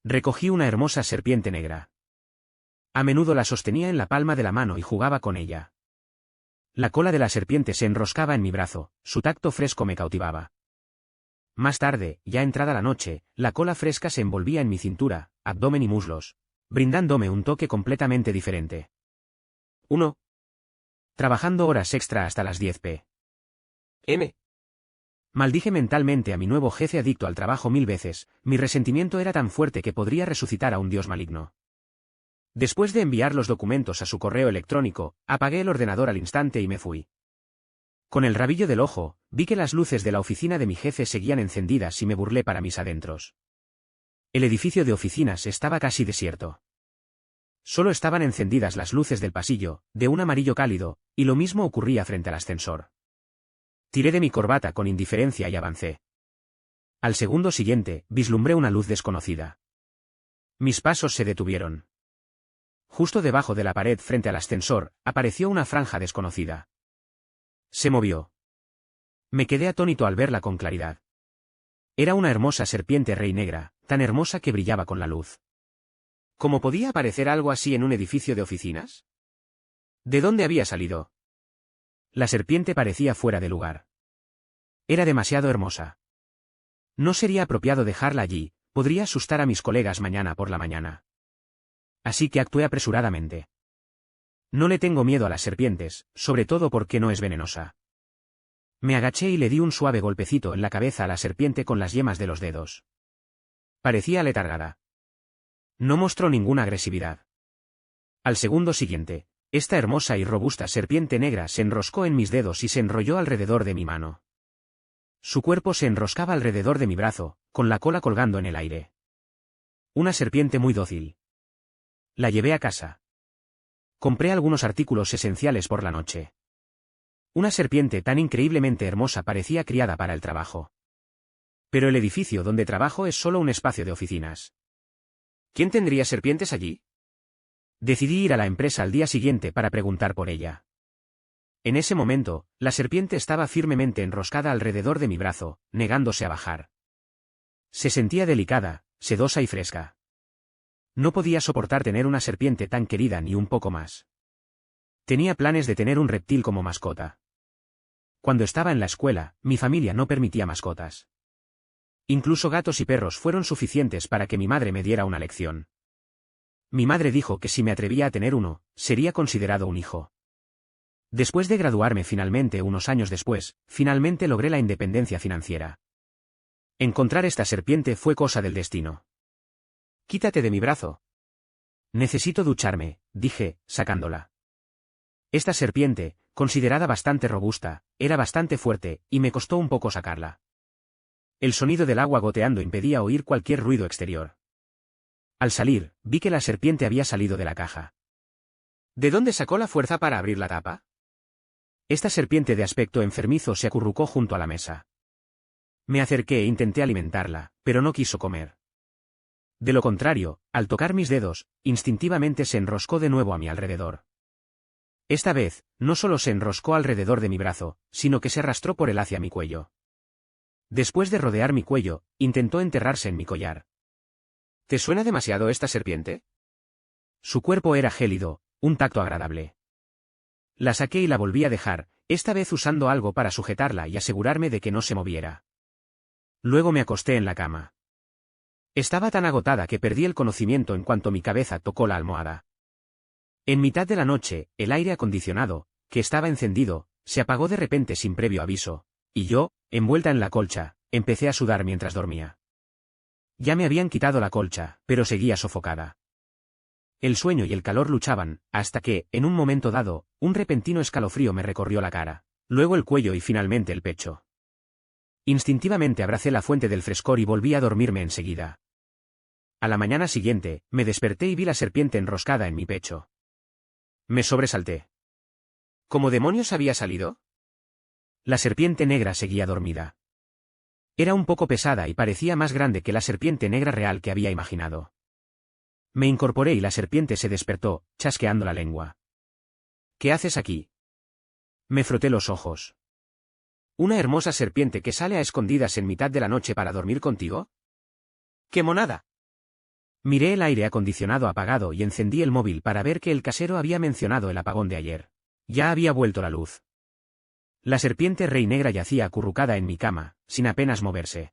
Recogí una hermosa serpiente negra. A menudo la sostenía en la palma de la mano y jugaba con ella. La cola de la serpiente se enroscaba en mi brazo, su tacto fresco me cautivaba. Más tarde, ya entrada la noche, la cola fresca se envolvía en mi cintura, abdomen y muslos, brindándome un toque completamente diferente. 1. Trabajando horas extra hasta las 10 p.m. Maldije mentalmente a mi nuevo jefe adicto al trabajo 1000 veces, mi resentimiento era tan fuerte que podría resucitar a un dios maligno. Después de enviar los documentos a su correo electrónico, apagué el ordenador al instante y me fui. Con el rabillo del ojo, vi que las luces de la oficina de mi jefe seguían encendidas y me burlé para mis adentros. El edificio de oficinas estaba casi desierto. Solo estaban encendidas las luces del pasillo, de un amarillo cálido, y lo mismo ocurría frente al ascensor. Tiré de mi corbata con indiferencia y avancé. Al segundo siguiente, vislumbré una luz desconocida. Mis pasos se detuvieron. Justo debajo de la pared frente al ascensor, apareció una franja desconocida. Se movió. Me quedé atónito al verla con claridad. Era una hermosa serpiente rey negra, tan hermosa que brillaba con la luz. ¿Cómo podía aparecer algo así en un edificio de oficinas? ¿De dónde había salido? La serpiente parecía fuera de lugar. Era demasiado hermosa. No sería apropiado dejarla allí, podría asustar a mis colegas mañana por la mañana. Así que actué apresuradamente. No le tengo miedo a las serpientes, sobre todo porque no es venenosa. Me agaché y le di un suave golpecito en la cabeza a la serpiente con las yemas de los dedos. Parecía aletargada. No mostró ninguna agresividad. Al segundo siguiente, esta hermosa y robusta serpiente negra se enroscó en mis dedos y se enrolló alrededor de mi mano. Su cuerpo se enroscaba alrededor de mi brazo, con la cola colgando en el aire. Una serpiente muy dócil. La llevé a casa. Compré algunos artículos esenciales por la noche. Una serpiente tan increíblemente hermosa parecía criada para el trabajo. Pero el edificio donde trabajo es solo un espacio de oficinas. ¿Quién tendría serpientes allí? Decidí ir a la empresa al día siguiente para preguntar por ella. En ese momento, la serpiente estaba firmemente enroscada alrededor de mi brazo, negándose a bajar. Se sentía delicada, sedosa y fresca. No podía soportar tener una serpiente tan querida ni un poco más. Tenía planes de tener un reptil como mascota. Cuando estaba en la escuela, mi familia no permitía mascotas. Incluso gatos y perros fueron suficientes para que mi madre me diera una lección. Mi madre dijo que si me atrevía a tener uno, sería considerado un hijo. Después de graduarme finalmente unos años después, finalmente logré la independencia financiera. Encontrar esta serpiente fue cosa del destino. Quítate de mi brazo. Necesito ducharme, dije, sacándola. Esta serpiente, considerada bastante robusta, era bastante fuerte, y me costó un poco sacarla. El sonido del agua goteando impedía oír cualquier ruido exterior. Al salir, vi que la serpiente había salido de la caja. ¿De dónde sacó la fuerza para abrir la tapa? Esta serpiente de aspecto enfermizo se acurrucó junto a la mesa. Me acerqué e intenté alimentarla, pero no quiso comer. De lo contrario, al tocar mis dedos, instintivamente se enroscó de nuevo a mi alrededor. Esta vez, no solo se enroscó alrededor de mi brazo, sino que se arrastró por él hacia mi cuello. Después de rodear mi cuello, intentó enterrarse en mi collar. ¿Te suena demasiado esta serpiente? Su cuerpo era gélido, un tacto agradable. La saqué y la volví a dejar, esta vez usando algo para sujetarla y asegurarme de que no se moviera. Luego me acosté en la cama. Estaba tan agotada que perdí el conocimiento en cuanto mi cabeza tocó la almohada. En mitad de la noche, el aire acondicionado, que estaba encendido, se apagó de repente sin previo aviso, y yo, envuelta en la colcha, empecé a sudar mientras dormía. Ya me habían quitado la colcha, pero seguía sofocada. El sueño y el calor luchaban, hasta que, en un momento dado, un repentino escalofrío me recorrió la cara, luego el cuello y finalmente el pecho. Instintivamente abracé la fuente del frescor y volví a dormirme enseguida. A la mañana siguiente, me desperté y vi la serpiente enroscada en mi pecho. Me sobresalté. ¿Cómo demonios había salido? La serpiente negra seguía dormida. Era un poco pesada y parecía más grande que la serpiente negra real que había imaginado. Me incorporé y la serpiente se despertó, chasqueando la lengua. ¿Qué haces aquí? Me froté los ojos. ¿Una hermosa serpiente que sale a escondidas en mitad de la noche para dormir contigo? ¡Qué monada! Miré el aire acondicionado apagado y encendí el móvil para ver que el casero había mencionado el apagón de ayer. Ya había vuelto la luz. La serpiente rey negra yacía acurrucada en mi cama, sin apenas moverse.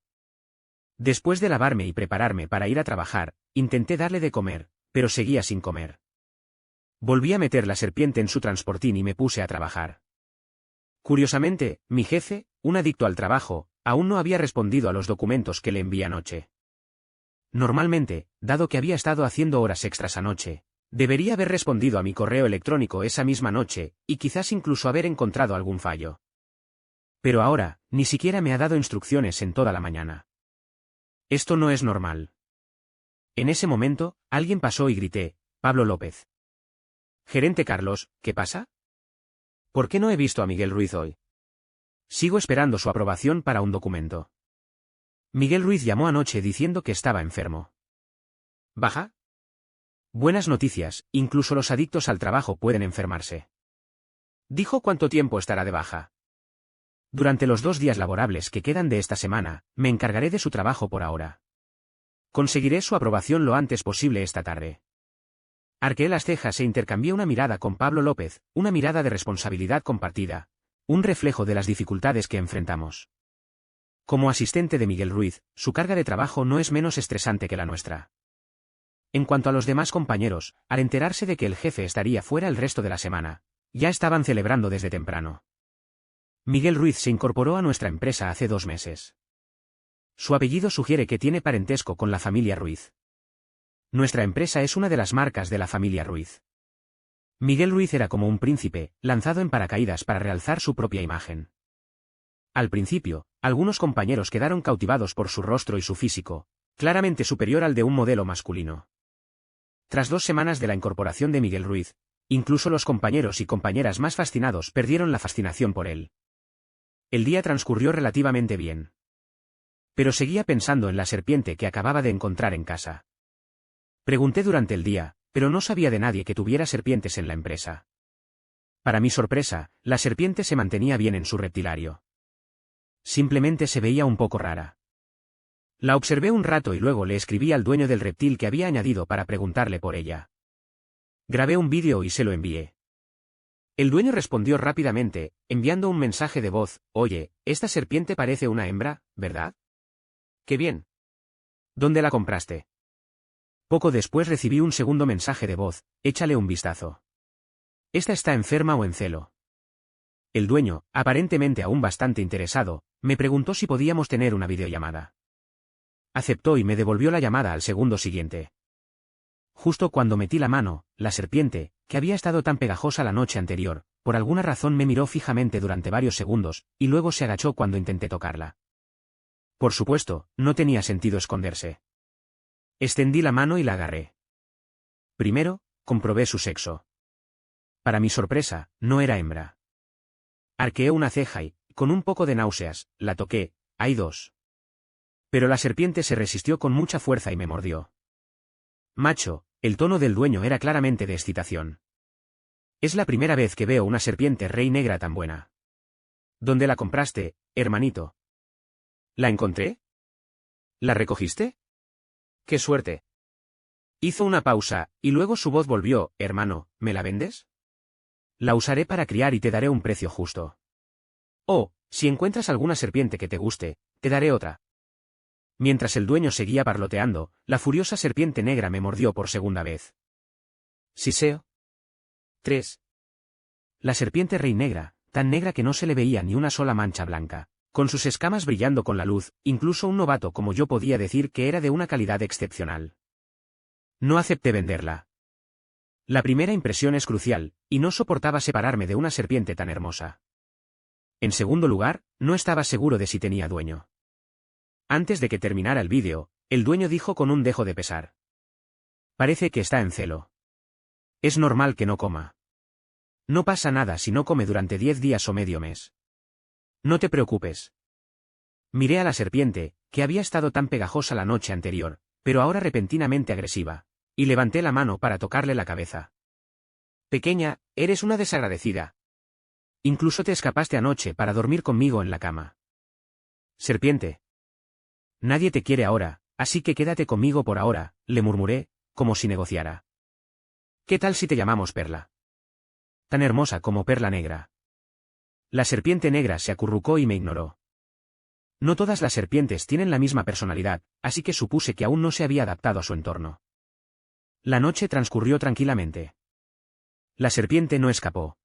Después de lavarme y prepararme para ir a trabajar, intenté darle de comer, pero seguía sin comer. Volví a meter la serpiente en su transportín y me puse a trabajar. Curiosamente, mi jefe, un adicto al trabajo, aún no había respondido a los documentos que le envié anoche. Normalmente, dado que había estado haciendo horas extras anoche, debería haber respondido a mi correo electrónico esa misma noche, y quizás incluso haber encontrado algún fallo. Pero ahora, ni siquiera me ha dado instrucciones en toda la mañana. Esto no es normal. En ese momento, alguien pasó y grité: Pablo López. Gerente Carlos, ¿qué pasa? ¿Por qué no he visto a Miguel Ruiz hoy? Sigo esperando su aprobación para un documento. Miguel Ruiz llamó anoche diciendo que estaba enfermo. ¿Baja? Buenas noticias, incluso los adictos al trabajo pueden enfermarse. Dijo cuánto tiempo estará de baja. Durante los 2 días laborables que quedan de esta semana, me encargaré de su trabajo por ahora. Conseguiré su aprobación lo antes posible esta tarde. Arqueé las cejas e intercambié una mirada con Pablo López, una mirada de responsabilidad compartida, un reflejo de las dificultades que enfrentamos. Como asistente de Miguel Ruiz, su carga de trabajo no es menos estresante que la nuestra. En cuanto a los demás compañeros, al enterarse de que el jefe estaría fuera el resto de la semana, ya estaban celebrando desde temprano. Miguel Ruiz se incorporó a nuestra empresa hace 2 meses. Su apellido sugiere que tiene parentesco con la familia Ruiz. Nuestra empresa es una de las marcas de la familia Ruiz. Miguel Ruiz era como un príncipe, lanzado en paracaídas para realzar su propia imagen. Al principio, algunos compañeros quedaron cautivados por su rostro y su físico, claramente superior al de un modelo masculino. Tras 2 semanas de la incorporación de Miguel Ruiz, incluso los compañeros y compañeras más fascinados perdieron la fascinación por él. El día transcurrió relativamente bien. Pero seguía pensando en la serpiente que acababa de encontrar en casa. Pregunté durante el día, pero no sabía de nadie que tuviera serpientes en la empresa. Para mi sorpresa, la serpiente se mantenía bien en su reptilario. Simplemente se veía un poco rara. La observé un rato y luego le escribí al dueño del reptil que había añadido para preguntarle por ella. Grabé un vídeo y se lo envié. El dueño respondió rápidamente, enviando un mensaje de voz: Oye, esta serpiente parece una hembra, ¿verdad? ¡Qué bien! ¿Dónde la compraste? Poco después recibí un segundo mensaje de voz: Échale un vistazo. Esta está enferma o en celo. El dueño, aparentemente aún bastante interesado, me preguntó si podíamos tener una videollamada. Aceptó y me devolvió la llamada al segundo siguiente. Justo cuando metí la mano, la serpiente, que había estado tan pegajosa la noche anterior, por alguna razón me miró fijamente durante varios segundos, y luego se agachó cuando intenté tocarla. Por supuesto, no tenía sentido esconderse. Extendí la mano y la agarré. Primero, comprobé su sexo. Para mi sorpresa, no era hembra. Arqueé una ceja y, con un poco de náuseas, la toqué: hay 2. Pero la serpiente se resistió con mucha fuerza y me mordió. Macho, el tono del dueño era claramente de excitación. Es la primera vez que veo una serpiente rey negra tan buena. ¿Dónde la compraste, hermanito? ¿La encontré? ¿La recogiste? ¡Qué suerte! Hizo una pausa, y luego su voz volvió: hermano, ¿me la vendes? La usaré para criar y te daré un precio justo. Oh, si encuentras alguna serpiente que te guste, te daré otra. Mientras el dueño seguía parloteando, la furiosa serpiente negra me mordió por segunda vez. Siseo. 3. La serpiente rey negra, tan negra que no se le veía ni una sola mancha blanca, con sus escamas brillando con la luz, incluso un novato como yo podía decir que era de una calidad excepcional. No acepté venderla. La primera impresión es crucial, y no soportaba separarme de una serpiente tan hermosa. En segundo lugar, no estaba seguro de si tenía dueño. Antes de que terminara el vídeo, el dueño dijo con un dejo de pesar: Parece que está en celo. Es normal que no coma. No pasa nada si no come durante 10 días o medio mes. No te preocupes. Miré a la serpiente, que había estado tan pegajosa la noche anterior, pero ahora repentinamente agresiva, y levanté la mano para tocarle la cabeza. Pequeña, eres una desagradecida. Incluso te escapaste anoche para dormir conmigo en la cama. Serpiente. Nadie te quiere ahora, así que quédate conmigo por ahora, le murmuré, como si negociara. ¿Qué tal si te llamamos Perla? Tan hermosa como Perla Negra. La serpiente negra se acurrucó y me ignoró. No todas las serpientes tienen la misma personalidad, así que supuse que aún no se había adaptado a su entorno. La noche transcurrió tranquilamente. La serpiente no escapó.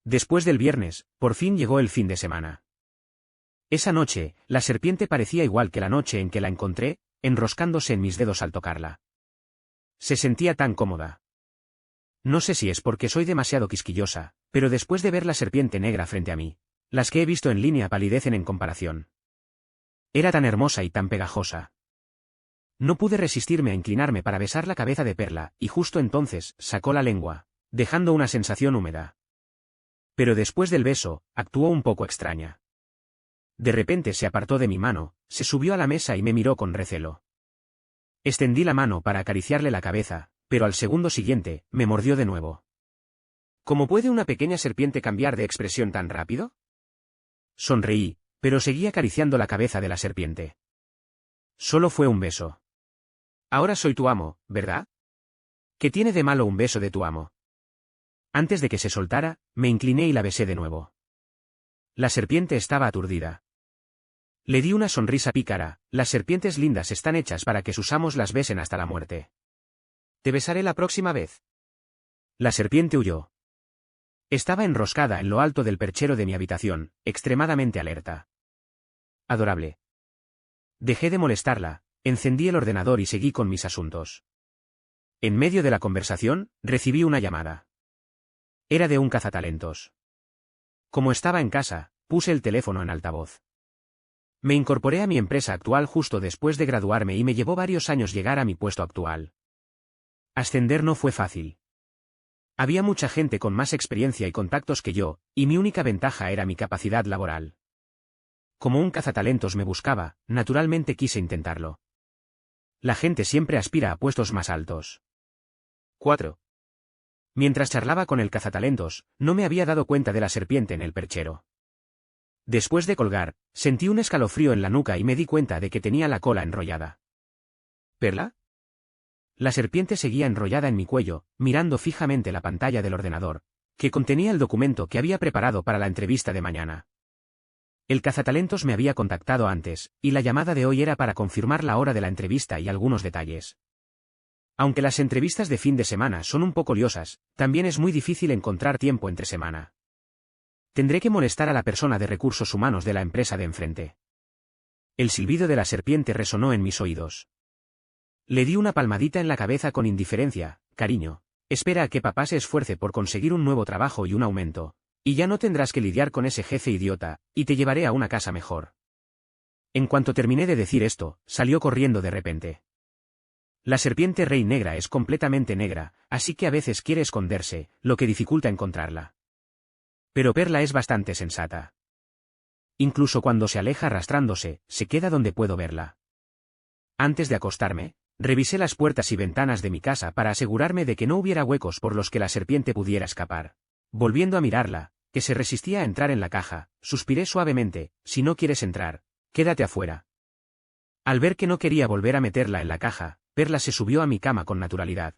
Después del viernes, por fin llegó el fin de semana. Esa noche, la serpiente parecía igual que la noche en que la encontré, enroscándose en mis dedos al tocarla. Se sentía tan cómoda. No sé si es porque soy demasiado quisquillosa, pero después de ver la serpiente negra frente a mí, las que he visto en línea palidecen en comparación. Era tan hermosa y tan pegajosa. No pude resistirme a inclinarme para besar la cabeza de Perla, y justo entonces sacó la lengua, dejando una sensación húmeda. Pero después del beso, actuó un poco extraña. De repente se apartó de mi mano, se subió a la mesa y me miró con recelo. Extendí la mano para acariciarle la cabeza, pero al segundo siguiente, me mordió de nuevo. ¿Cómo puede una pequeña serpiente cambiar de expresión tan rápido? Sonreí, pero seguí acariciando la cabeza de la serpiente. Solo fue un beso. Ahora soy tu amo, ¿verdad? ¿Qué tiene de malo un beso de tu amo? Antes de que se soltara, me incliné y la besé de nuevo. La serpiente estaba aturdida. Le di una sonrisa pícara. Las serpientes lindas están hechas para que sus amos las besen hasta la muerte. Te besaré la próxima vez. La serpiente huyó. Estaba enroscada en lo alto del perchero de mi habitación, extremadamente alerta. Adorable. Dejé de molestarla, encendí el ordenador y seguí con mis asuntos. En medio de la conversación, recibí una llamada. Era de un cazatalentos. Como estaba en casa, puse el teléfono en altavoz. Me incorporé a mi empresa actual justo después de graduarme y me llevó varios años llegar a mi puesto actual. Ascender no fue fácil. Había mucha gente con más experiencia y contactos que yo, y mi única ventaja era mi capacidad laboral. Como un cazatalentos me buscaba, naturalmente quise intentarlo. La gente siempre aspira a puestos más altos. 4. Mientras charlaba con el cazatalentos, no me había dado cuenta de la serpiente en el perchero. Después de colgar, sentí un escalofrío en la nuca y me di cuenta de que tenía la cola enrollada. ¿Perla? La serpiente seguía enrollada en mi cuello, mirando fijamente la pantalla del ordenador, que contenía el documento que había preparado para la entrevista de mañana. El cazatalentos me había contactado antes, y la llamada de hoy era para confirmar la hora de la entrevista y algunos detalles. Aunque las entrevistas de fin de semana son un poco liosas, también es muy difícil encontrar tiempo entre semana. Tendré que molestar a la persona de recursos humanos de la empresa de enfrente. El silbido de la serpiente resonó en mis oídos. Le di una palmadita en la cabeza con indiferencia. Cariño, espera a que papá se esfuerce por conseguir un nuevo trabajo y un aumento, y ya no tendrás que lidiar con ese jefe idiota, y te llevaré a una casa mejor. En cuanto terminé de decir esto, salió corriendo de repente. La serpiente rey negra es completamente negra, así que a veces quiere esconderse, lo que dificulta encontrarla. Pero Perla es bastante sensata. Incluso cuando se aleja arrastrándose, se queda donde puedo verla. Antes de acostarme, revisé las puertas y ventanas de mi casa para asegurarme de que no hubiera huecos por los que la serpiente pudiera escapar. Volviendo a mirarla, que se resistía a entrar en la caja, suspiré suavemente: si no quieres entrar, quédate afuera. Al ver que no quería volver a meterla en la caja, Perla se subió a mi cama con naturalidad.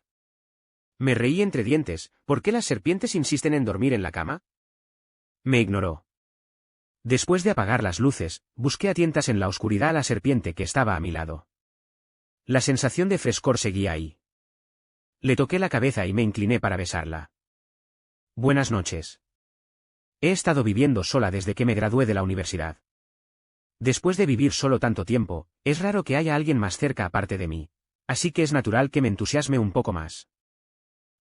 Me reí entre dientes: ¿por qué las serpientes insisten en dormir en la cama? Me ignoró. Después de apagar las luces, busqué a tientas en la oscuridad a la serpiente que estaba a mi lado. La sensación de frescor seguía ahí. Le toqué la cabeza y me incliné para besarla. Buenas noches. He estado viviendo sola desde que me gradué de la universidad. Después de vivir solo tanto tiempo, es raro que haya alguien más cerca aparte de mí, así que es natural que me entusiasme un poco más.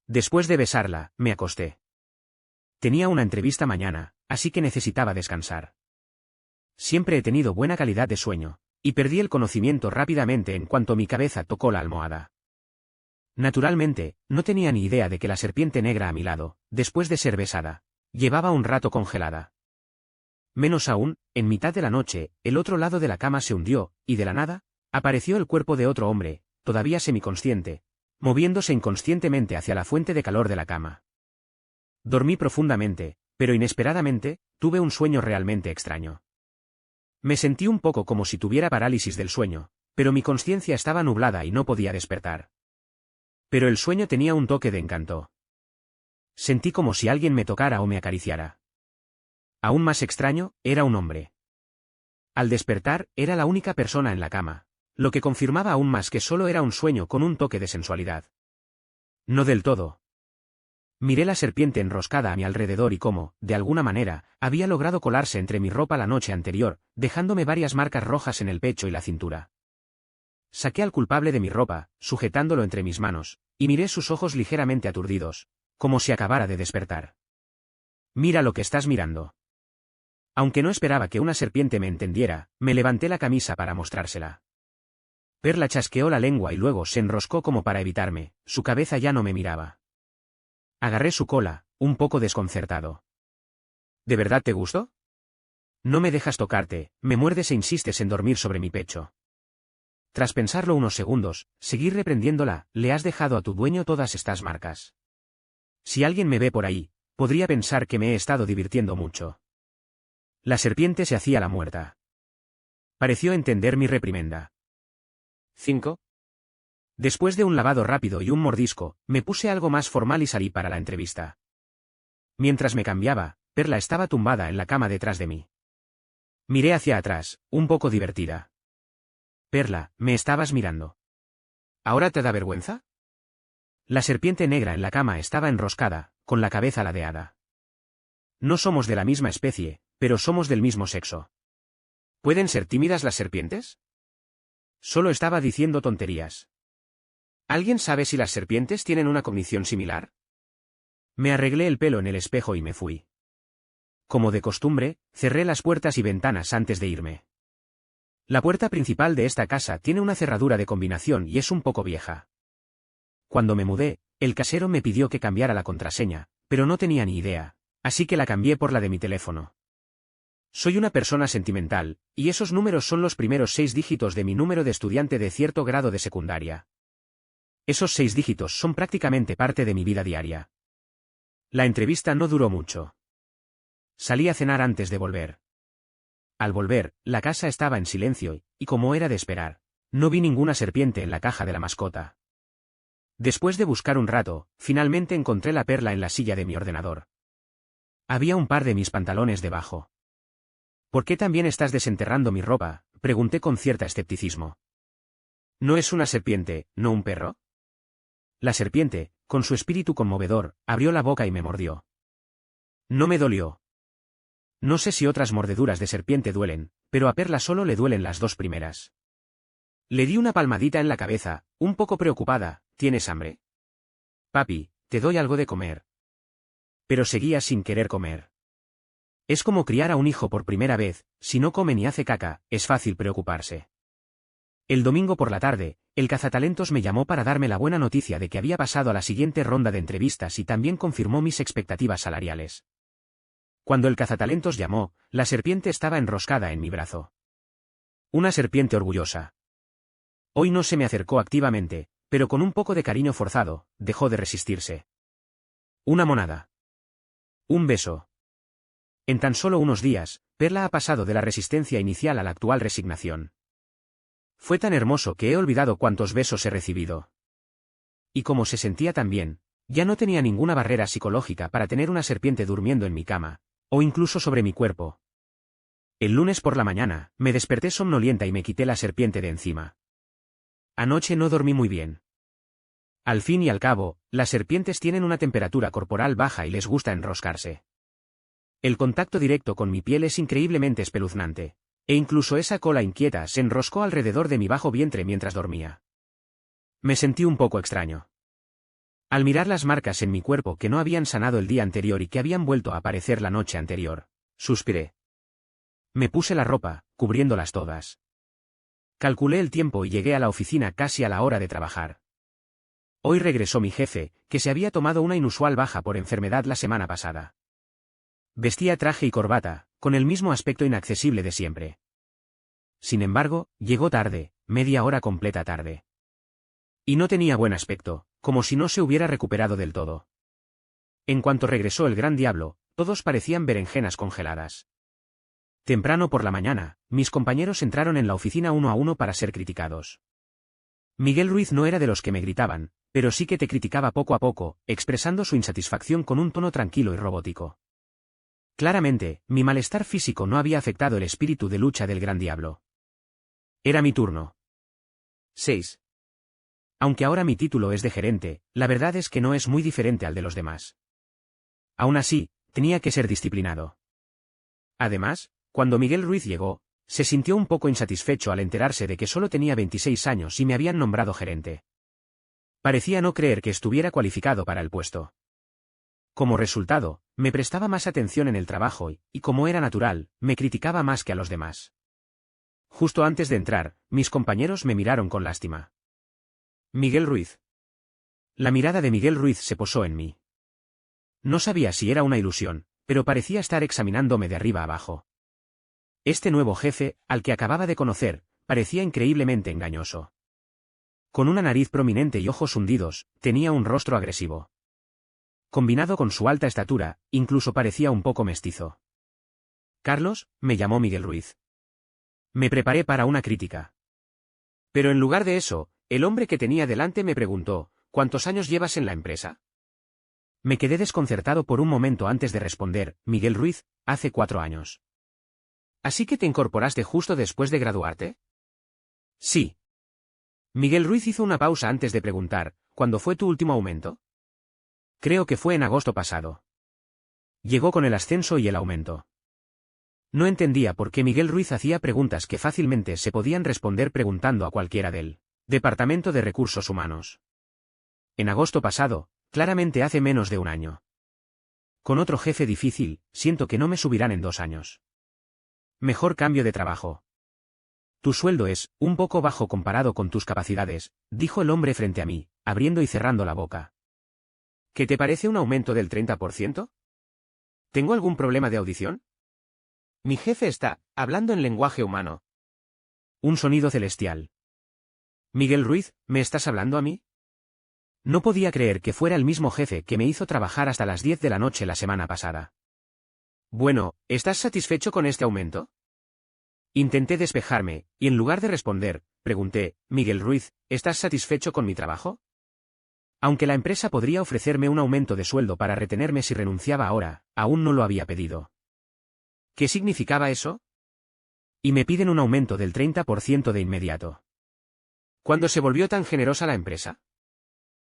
Después de besarla, me acosté. Tenía una entrevista mañana, así que necesitaba descansar. Siempre he tenido buena calidad de sueño, y perdí el conocimiento rápidamente en cuanto mi cabeza tocó la almohada. Naturalmente, no tenía ni idea de que la serpiente negra a mi lado, después de ser besada, llevaba un rato congelada. Menos aún, en mitad de la noche, el otro lado de la cama se hundió, y de la nada, apareció el cuerpo de otro hombre, todavía semiconsciente, moviéndose inconscientemente hacia la fuente de calor de la cama. Dormí profundamente, pero inesperadamente, tuve un sueño realmente extraño. Me sentí un poco como si tuviera parálisis del sueño, Pero mi conciencia estaba nublada y no podía despertar. Pero el sueño tenía un toque de encanto. Sentí como si alguien me tocara o me acariciara. Aún más extraño, era un hombre. Al despertar, era la única persona en la cama, lo que confirmaba aún más que solo era un sueño con un toque de sensualidad. No del todo. Miré la serpiente enroscada a mi alrededor y cómo, de alguna manera, había logrado colarse entre mi ropa la noche anterior, dejándome varias marcas rojas en el pecho y la cintura. Saqué al culpable de mi ropa, sujetándolo entre mis manos, y miré sus ojos ligeramente aturdidos, como si acabara de despertar. Mira lo que estás mirando. Aunque no esperaba que una serpiente me entendiera, me levanté la camisa para mostrársela. Perla chasqueó la lengua y luego se enroscó como para evitarme, su cabeza ya no me miraba. Agarré su cola, un poco desconcertado. ¿De verdad te gustó? No me dejas tocarte, me muerdes e insistes en dormir sobre mi pecho. Tras pensarlo unos segundos, seguí reprendiéndola, le has dejado a tu dueño todas estas marcas. Si alguien me ve por ahí, podría pensar que me he estado divirtiendo mucho. La serpiente se hacía la muerta. Pareció entender mi reprimenda. 5. Después de un lavado rápido y un mordisco, me puse algo más formal y salí para la entrevista. Mientras me cambiaba, Perla estaba tumbada en la cama detrás de mí. Miré hacia atrás, un poco divertida. Perla, me estabas mirando. ¿Ahora te da vergüenza? La serpiente negra en la cama estaba enroscada, con la cabeza ladeada. No somos de la misma especie, pero somos del mismo sexo. ¿Pueden ser tímidas las serpientes? Solo estaba diciendo tonterías. ¿Alguien sabe si las serpientes tienen una cognición similar? Me arreglé el pelo en el espejo y me fui. Como de costumbre, cerré las puertas y ventanas antes de irme. La puerta principal de esta casa tiene una cerradura de combinación y es un poco vieja. Cuando me mudé, el casero me pidió que cambiara la contraseña, pero no tenía ni idea, así que la cambié por la de mi teléfono. Soy una persona sentimental, y esos números son los primeros 6 dígitos de mi número de estudiante de cierto grado de secundaria. Esos 6 dígitos son prácticamente parte de mi vida diaria. La entrevista no duró mucho. Salí a cenar antes de volver. Al volver, la casa estaba en silencio y, como era de esperar, no vi ninguna serpiente en la caja de la mascota. Después de buscar un rato, finalmente encontré la Perla en la silla de mi ordenador. Había un par de mis pantalones debajo. ¿Por qué también estás desenterrando mi ropa?, pregunté con cierta escepticismo. ¿No es una serpiente, no un perro? La serpiente, con su espíritu conmovedor, abrió la boca y me mordió. No me dolió. No sé si otras mordeduras de serpiente duelen, pero a Perla solo le duelen las 2 primeras. Le di una palmadita en la cabeza, un poco preocupada. ¿Tienes hambre? Papi, te doy algo de comer. Pero seguía sin querer comer. Es como criar a un hijo por primera vez, si no come ni hace caca, es fácil preocuparse. El domingo por la tarde, el cazatalentos me llamó para darme la buena noticia de que había pasado a la siguiente ronda de entrevistas y también confirmó mis expectativas salariales. Cuando el cazatalentos llamó, la serpiente estaba enroscada en mi brazo. Una serpiente orgullosa. Hoy no se me acercó activamente, pero con un poco de cariño forzado, dejó de resistirse. Una monada. Un beso. En tan solo unos días, Perla ha pasado de la resistencia inicial a la actual resignación. Fue tan hermoso que he olvidado cuántos besos he recibido. Y como se sentía tan bien, ya no tenía ninguna barrera psicológica para tener una serpiente durmiendo en mi cama, o incluso sobre mi cuerpo. El lunes por la mañana, me desperté somnolienta y me quité la serpiente de encima. Anoche no dormí muy bien. Al fin y al cabo, las serpientes tienen una temperatura corporal baja y les gusta enroscarse. El contacto directo con mi piel es increíblemente espeluznante, e incluso esa cola inquieta se enroscó alrededor de mi bajo vientre mientras dormía. Me sentí un poco extraño. Al mirar las marcas en mi cuerpo que no habían sanado el día anterior y que habían vuelto a aparecer la noche anterior, suspiré. Me puse la ropa, cubriéndolas todas. Calculé el tiempo y llegué a la oficina casi a la hora de trabajar. Hoy regresó mi jefe, que se había tomado una inusual baja por enfermedad la semana pasada. Vestía traje y corbata, con el mismo aspecto inaccesible de siempre. Sin embargo, llegó tarde, media hora completa tarde. Y no tenía buen aspecto, como si no se hubiera recuperado del todo. En cuanto regresó el gran diablo, todos parecían berenjenas congeladas. Temprano por la mañana, mis compañeros entraron en la oficina uno a uno para ser criticados. Miguel Ruiz no era de los que me gritaban, pero sí que te criticaba poco a poco, expresando su insatisfacción con un tono tranquilo y robótico. Claramente, mi malestar físico no había afectado el espíritu de lucha del gran diablo. Era mi turno. 6. Aunque ahora mi título es de gerente, la verdad es que no es muy diferente al de los demás. Aún así, tenía que ser disciplinado. Además, cuando Miguel Ruiz llegó, se sintió un poco insatisfecho al enterarse de que solo tenía 26 años y me habían nombrado gerente. Parecía no creer que estuviera cualificado para el puesto. Como resultado, me prestaba más atención en el trabajo y como era natural, me criticaba más que a los demás. Justo antes de entrar, mis compañeros me miraron con lástima. Miguel Ruiz. La mirada de Miguel Ruiz se posó en mí. No sabía si era una ilusión, pero parecía estar examinándome de arriba abajo. Este nuevo jefe, al que acababa de conocer, parecía increíblemente engañoso. Con una nariz prominente y ojos hundidos, tenía un rostro agresivo. Combinado con su alta estatura, incluso parecía un poco mestizo. Carlos, me llamó Miguel Ruiz. Me preparé para una crítica. Pero en lugar de eso, el hombre que tenía delante me preguntó, ¿cuántos años llevas en la empresa? Me quedé desconcertado por un momento antes de responder, Miguel Ruiz, hace 4 años. ¿Así que te incorporaste justo después de graduarte? Sí. Miguel Ruiz hizo una pausa antes de preguntar, ¿cuándo fue tu último aumento? Creo que fue en agosto pasado. Llegó con el ascenso y el aumento. No entendía por qué Miguel Ruiz hacía preguntas que fácilmente se podían responder preguntando a cualquiera del Departamento de Recursos Humanos. En agosto pasado, claramente hace menos de un año. Con otro jefe difícil, siento que no me subirán en 2 años. Mejor cambio de trabajo. Tu sueldo es un poco bajo comparado con tus capacidades, dijo el hombre frente a mí, abriendo y cerrando la boca. ¿Qué te parece un aumento del 30%? ¿Tengo algún problema de audición? Mi jefe está hablando en lenguaje humano. Un sonido celestial. Miguel Ruiz, ¿me estás hablando a mí? No podía creer que fuera el mismo jefe que me hizo trabajar hasta las 10 de la noche la semana pasada. Bueno, ¿estás satisfecho con este aumento? Intenté despejarme, y en lugar de responder, pregunté, Miguel Ruiz, ¿estás satisfecho con mi trabajo? Aunque la empresa podría ofrecerme un aumento de sueldo para retenerme si renunciaba ahora, aún no lo había pedido. ¿Qué significaba eso? Y me piden un aumento del 30% de inmediato. ¿Cuándo se volvió tan generosa la empresa?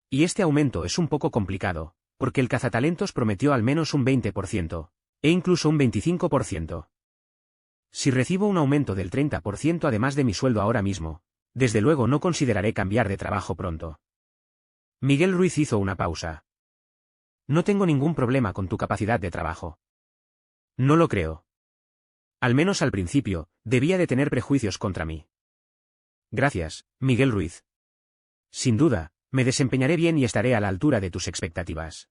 Y este aumento es un poco complicado, porque el cazatalentos prometió al menos un 20%. E incluso un 25%. Si recibo un aumento del 30% además de mi sueldo ahora mismo, desde luego no consideraré cambiar de trabajo pronto. Miguel Ruiz hizo una pausa. No tengo ningún problema con tu capacidad de trabajo. No lo creo. Al menos al principio, debía de tener prejuicios contra mí. Gracias, Miguel Ruiz. Sin duda, me desempeñaré bien y estaré a la altura de tus expectativas.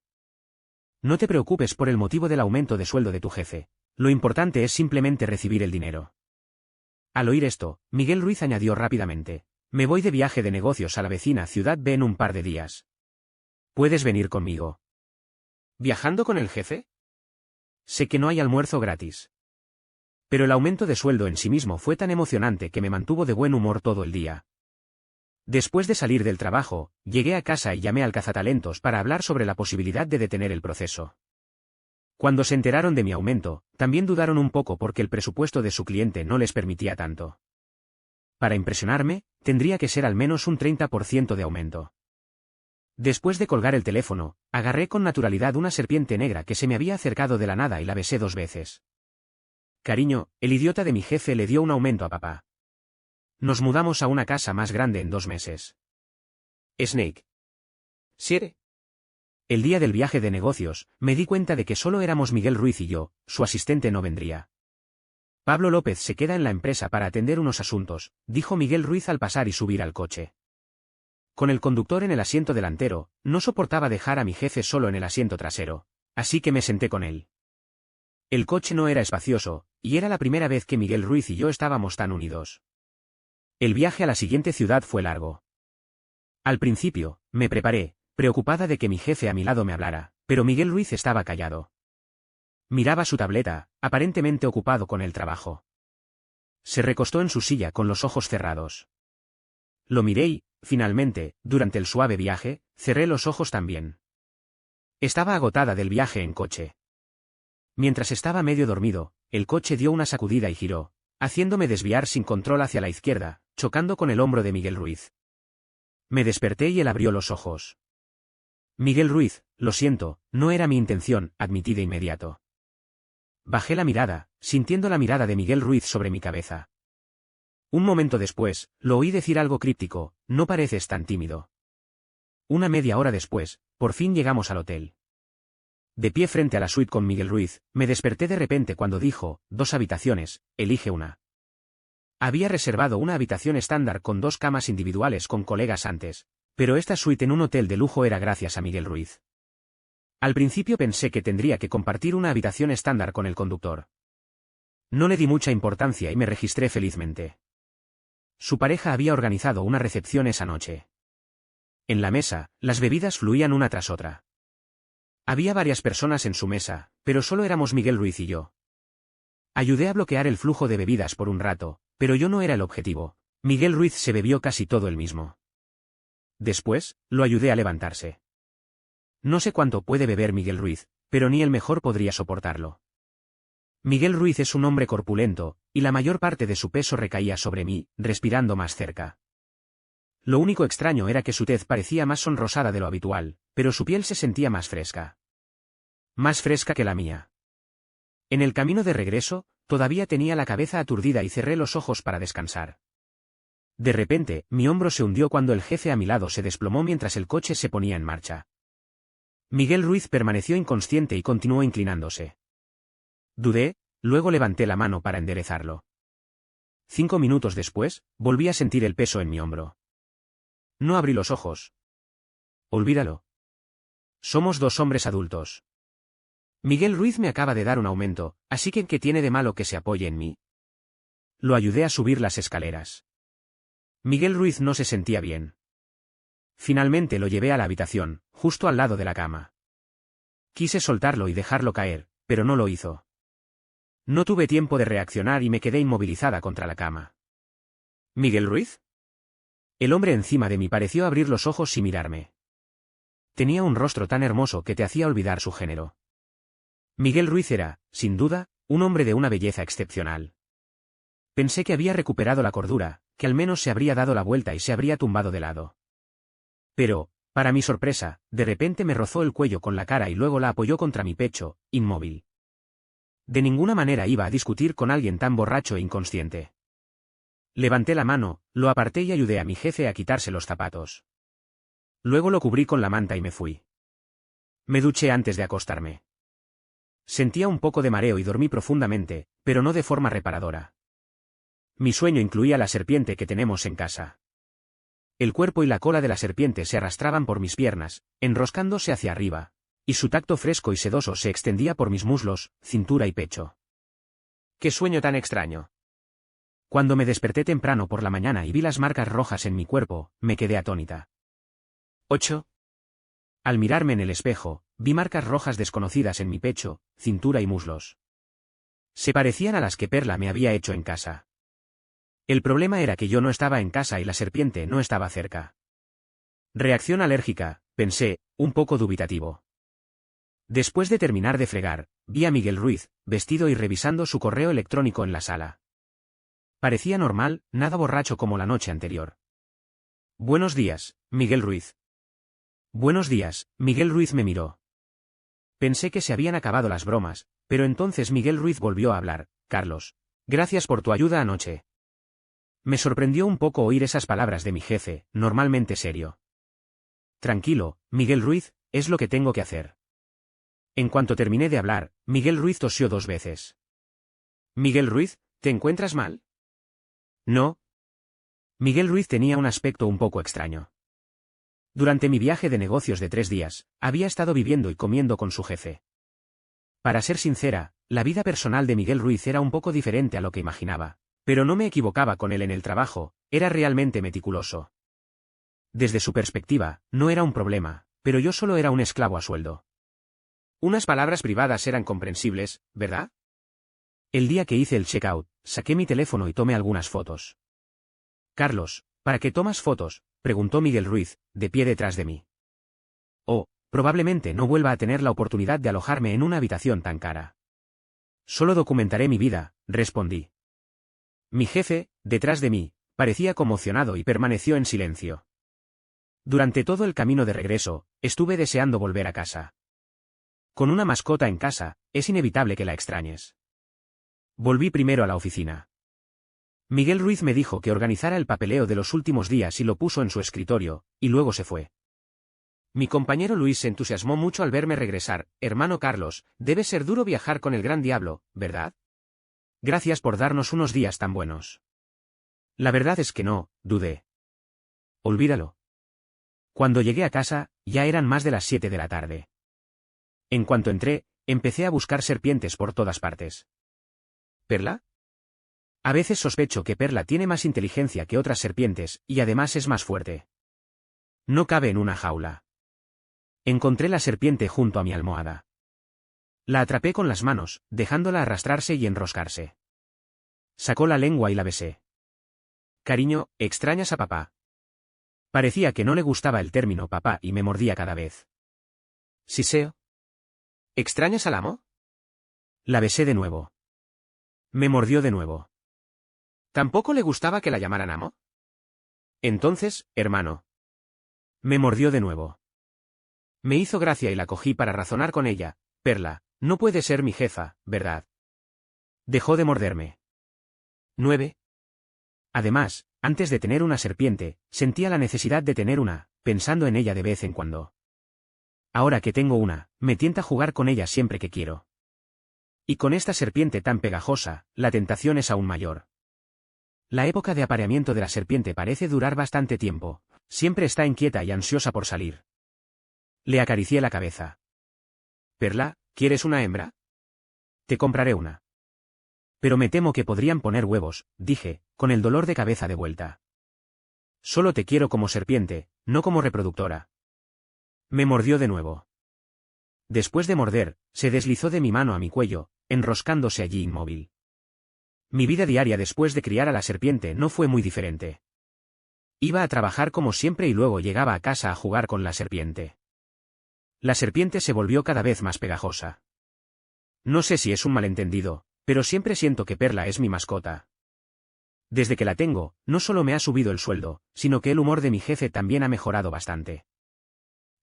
No te preocupes por el motivo del aumento de sueldo de tu jefe, lo importante es simplemente recibir el dinero. Al oír esto, Miguel Ruiz añadió rápidamente, me voy de viaje de negocios a la vecina ciudad B en un par de días. ¿Puedes venir conmigo? ¿Viajando con el jefe? Sé que no hay almuerzo gratis. Pero el aumento de sueldo en sí mismo fue tan emocionante que me mantuvo de buen humor todo el día. Después de salir del trabajo, llegué a casa y llamé al cazatalentos para hablar sobre la posibilidad de detener el proceso. Cuando se enteraron de mi aumento, también dudaron un poco porque el presupuesto de su cliente no les permitía tanto. Para impresionarme, tendría que ser al menos un 30% de aumento. Después de colgar el teléfono, agarré con naturalidad una serpiente negra que se me había acercado de la nada y la besé 2 veces. Cariño, el idiota de mi jefe le dio un aumento a papá. Nos mudamos a una casa más grande en 2 meses. Snake. ¿Siere? El día del viaje de negocios, me di cuenta de que solo éramos Miguel Ruiz y yo, su asistente no vendría. Pablo López se queda en la empresa para atender unos asuntos, dijo Miguel Ruiz al pasar y subir al coche. Con el conductor en el asiento delantero, no soportaba dejar a mi jefe solo en el asiento trasero, así que me senté con él. El coche no era espacioso, y era la primera vez que Miguel Ruiz y yo estábamos tan unidos. El viaje a la siguiente ciudad fue largo. Al principio, me preparé, preocupada de que mi jefe a mi lado me hablara, pero Miguel Ruiz estaba callado. Miraba su tableta, aparentemente ocupado con el trabajo. Se recostó en su silla con los ojos cerrados. Lo miré y, finalmente, durante el suave viaje, cerré los ojos también. Estaba agotada del viaje en coche. Mientras estaba medio dormido, el coche dio una sacudida y giró, haciéndome desviar sin control hacia la izquierda, chocando con el hombro de Miguel Ruiz. Me desperté y él abrió los ojos. Miguel Ruiz, lo siento, no era mi intención, admití de inmediato. Bajé la mirada, sintiendo la mirada de Miguel Ruiz sobre mi cabeza. Un momento después, lo oí decir algo críptico, no pareces tan tímido. Una media hora después, por fin llegamos al hotel. De pie frente a la suite con Miguel Ruiz, me desperté de repente cuando dijo, 2 habitaciones, elige una. Había reservado una habitación estándar con 2 camas individuales con colegas antes, pero esta suite en un hotel de lujo era gracias a Miguel Ruiz. Al principio pensé que tendría que compartir una habitación estándar con el conductor. No le di mucha importancia y me registré felizmente. Su pareja había organizado una recepción esa noche. En la mesa, las bebidas fluían una tras otra. Había varias personas en su mesa, pero solo éramos Miguel Ruiz y yo. Ayudé a bloquear el flujo de bebidas por un rato, pero yo no era el objetivo. Miguel Ruiz se bebió casi todo el mismo. Después, lo ayudé a levantarse. No sé cuánto puede beber Miguel Ruiz, pero ni el mejor podría soportarlo. Miguel Ruiz es un hombre corpulento, y la mayor parte de su peso recaía sobre mí, respirando más cerca. Lo único extraño era que su tez parecía más sonrosada de lo habitual, pero su piel se sentía más fresca. Más fresca que la mía. En el camino de regreso, todavía tenía la cabeza aturdida y cerré los ojos para descansar. De repente, mi hombro se hundió cuando el jefe a mi lado se desplomó mientras el coche se ponía en marcha. Miguel Ruiz permaneció inconsciente y continuó inclinándose. Dudé, luego levanté la mano para enderezarlo. 5 minutos después, volví a sentir el peso en mi hombro. No abrí los ojos. Olvídalo. Somos 2 hombres adultos. Miguel Ruiz me acaba de dar un aumento, así que ¿qué tiene de malo que se apoye en mí? Lo ayudé a subir las escaleras. Miguel Ruiz no se sentía bien. Finalmente lo llevé a la habitación, justo al lado de la cama. Quise soltarlo y dejarlo caer, pero no lo hizo. No tuve tiempo de reaccionar y me quedé inmovilizada contra la cama. ¿Miguel Ruiz? El hombre encima de mí pareció abrir los ojos y mirarme. Tenía un rostro tan hermoso que te hacía olvidar su género. Miguel Ruiz era, sin duda, un hombre de una belleza excepcional. Pensé que había recuperado la cordura, que al menos se habría dado la vuelta y se habría tumbado de lado. Pero, para mi sorpresa, de repente me rozó el cuello con la cara y luego la apoyó contra mi pecho, inmóvil. De ninguna manera iba a discutir con alguien tan borracho e inconsciente. Levanté la mano, lo aparté y ayudé a mi jefe a quitarse los zapatos. Luego lo cubrí con la manta y me fui. Me duché antes de acostarme. Sentía un poco de mareo y dormí profundamente, pero no de forma reparadora. Mi sueño incluía la serpiente que tenemos en casa. El cuerpo y la cola de la serpiente se arrastraban por mis piernas, enroscándose hacia arriba, y su tacto fresco y sedoso se extendía por mis muslos, cintura y pecho. ¡Qué sueño tan extraño! Cuando me desperté temprano por la mañana y vi las marcas rojas en mi cuerpo, me quedé atónita. 8. Al mirarme en el espejo, vi marcas rojas desconocidas en mi pecho, cintura y muslos. Se parecían a las que Perla me había hecho en casa. El problema era que yo no estaba en casa y la serpiente no estaba cerca. Reacción alérgica, pensé, un poco dubitativo. Después de terminar de fregar, vi a Miguel Ruiz, vestido y revisando su correo electrónico en la sala. Parecía normal, nada borracho como la noche anterior. Buenos días, Miguel Ruiz. Buenos días, Miguel Ruiz me miró. Pensé que se habían acabado las bromas, pero entonces Miguel Ruiz volvió a hablar. Carlos, gracias por tu ayuda anoche. Me sorprendió un poco oír esas palabras de mi jefe, normalmente serio. Tranquilo, Miguel Ruiz, es lo que tengo que hacer. En cuanto terminé de hablar, Miguel Ruiz tosió 2 veces. Miguel Ruiz, ¿te encuentras mal? No. Miguel Ruiz tenía un aspecto un poco extraño. Durante mi viaje de negocios de 3 días, había estado viviendo y comiendo con su jefe. Para ser sincera, la vida personal de Miguel Ruiz era un poco diferente a lo que imaginaba, pero no me equivocaba con él en el trabajo, era realmente meticuloso. Desde su perspectiva, no era un problema, pero yo solo era un esclavo a sueldo. Unas palabras privadas eran comprensibles, ¿verdad? El día que hice el checkout, saqué mi teléfono y tomé algunas fotos. Carlos, ¿para qué tomas fotos?, preguntó Miguel Ruiz, de pie detrás de mí. Oh, probablemente no vuelva a tener la oportunidad de alojarme en una habitación tan cara. Solo documentaré mi vida, respondí. Mi jefe, detrás de mí, parecía conmocionado y permaneció en silencio. Durante todo el camino de regreso, estuve deseando volver a casa. Con una mascota en casa, es inevitable que la extrañes. Volví primero a la oficina. Miguel Ruiz me dijo que organizara el papeleo de los últimos días y lo puso en su escritorio, y luego se fue. Mi compañero Luis se entusiasmó mucho al verme regresar. Hermano Carlos, debe ser duro viajar con el gran diablo, ¿verdad? Gracias por darnos unos días tan buenos. La verdad es que no, dudé. Olvídalo. Cuando llegué a casa, ya eran más de las 7 de la tarde. En cuanto entré, empecé a buscar serpientes por todas partes. ¿Perla? A veces sospecho que Perla tiene más inteligencia que otras serpientes, y además es más fuerte. No cabe en una jaula. Encontré la serpiente junto a mi almohada. La atrapé con las manos, dejándola arrastrarse y enroscarse. Sacó la lengua y la besé. Cariño, ¿extrañas a papá? Parecía que no le gustaba el término papá y me mordía cada vez. Siseo. ¿Extrañas al amo? La besé de nuevo. Me mordió de nuevo. ¿Tampoco le gustaba que la llamaran amo? Entonces, hermano. Me mordió de nuevo. Me hizo gracia y la cogí para razonar con ella. Perla, no puede ser mi jefa, ¿verdad? Dejó de morderme. 9. Además, antes de tener una serpiente, sentía la necesidad de tener una, pensando en ella de vez en cuando. Ahora que tengo una, me tienta jugar con ella siempre que quiero. Y con esta serpiente tan pegajosa, la tentación es aún mayor. La época de apareamiento de la serpiente parece durar bastante tiempo, siempre está inquieta y ansiosa por salir. Le acaricié la cabeza. Perla, ¿quieres una hembra? Te compraré una. Pero me temo que podrían poner huevos, dije, con el dolor de cabeza de vuelta. Solo te quiero como serpiente, no como reproductora. Me mordió de nuevo. Después de morder, se deslizó de mi mano a mi cuello, enroscándose allí inmóvil. Mi vida diaria después de criar a la serpiente no fue muy diferente. Iba a trabajar como siempre y luego llegaba a casa a jugar con la serpiente. La serpiente se volvió cada vez más pegajosa. No sé si es un malentendido, pero siempre siento que Perla es mi mascota. Desde que la tengo, no solo me ha subido el sueldo, sino que el humor de mi jefe también ha mejorado bastante.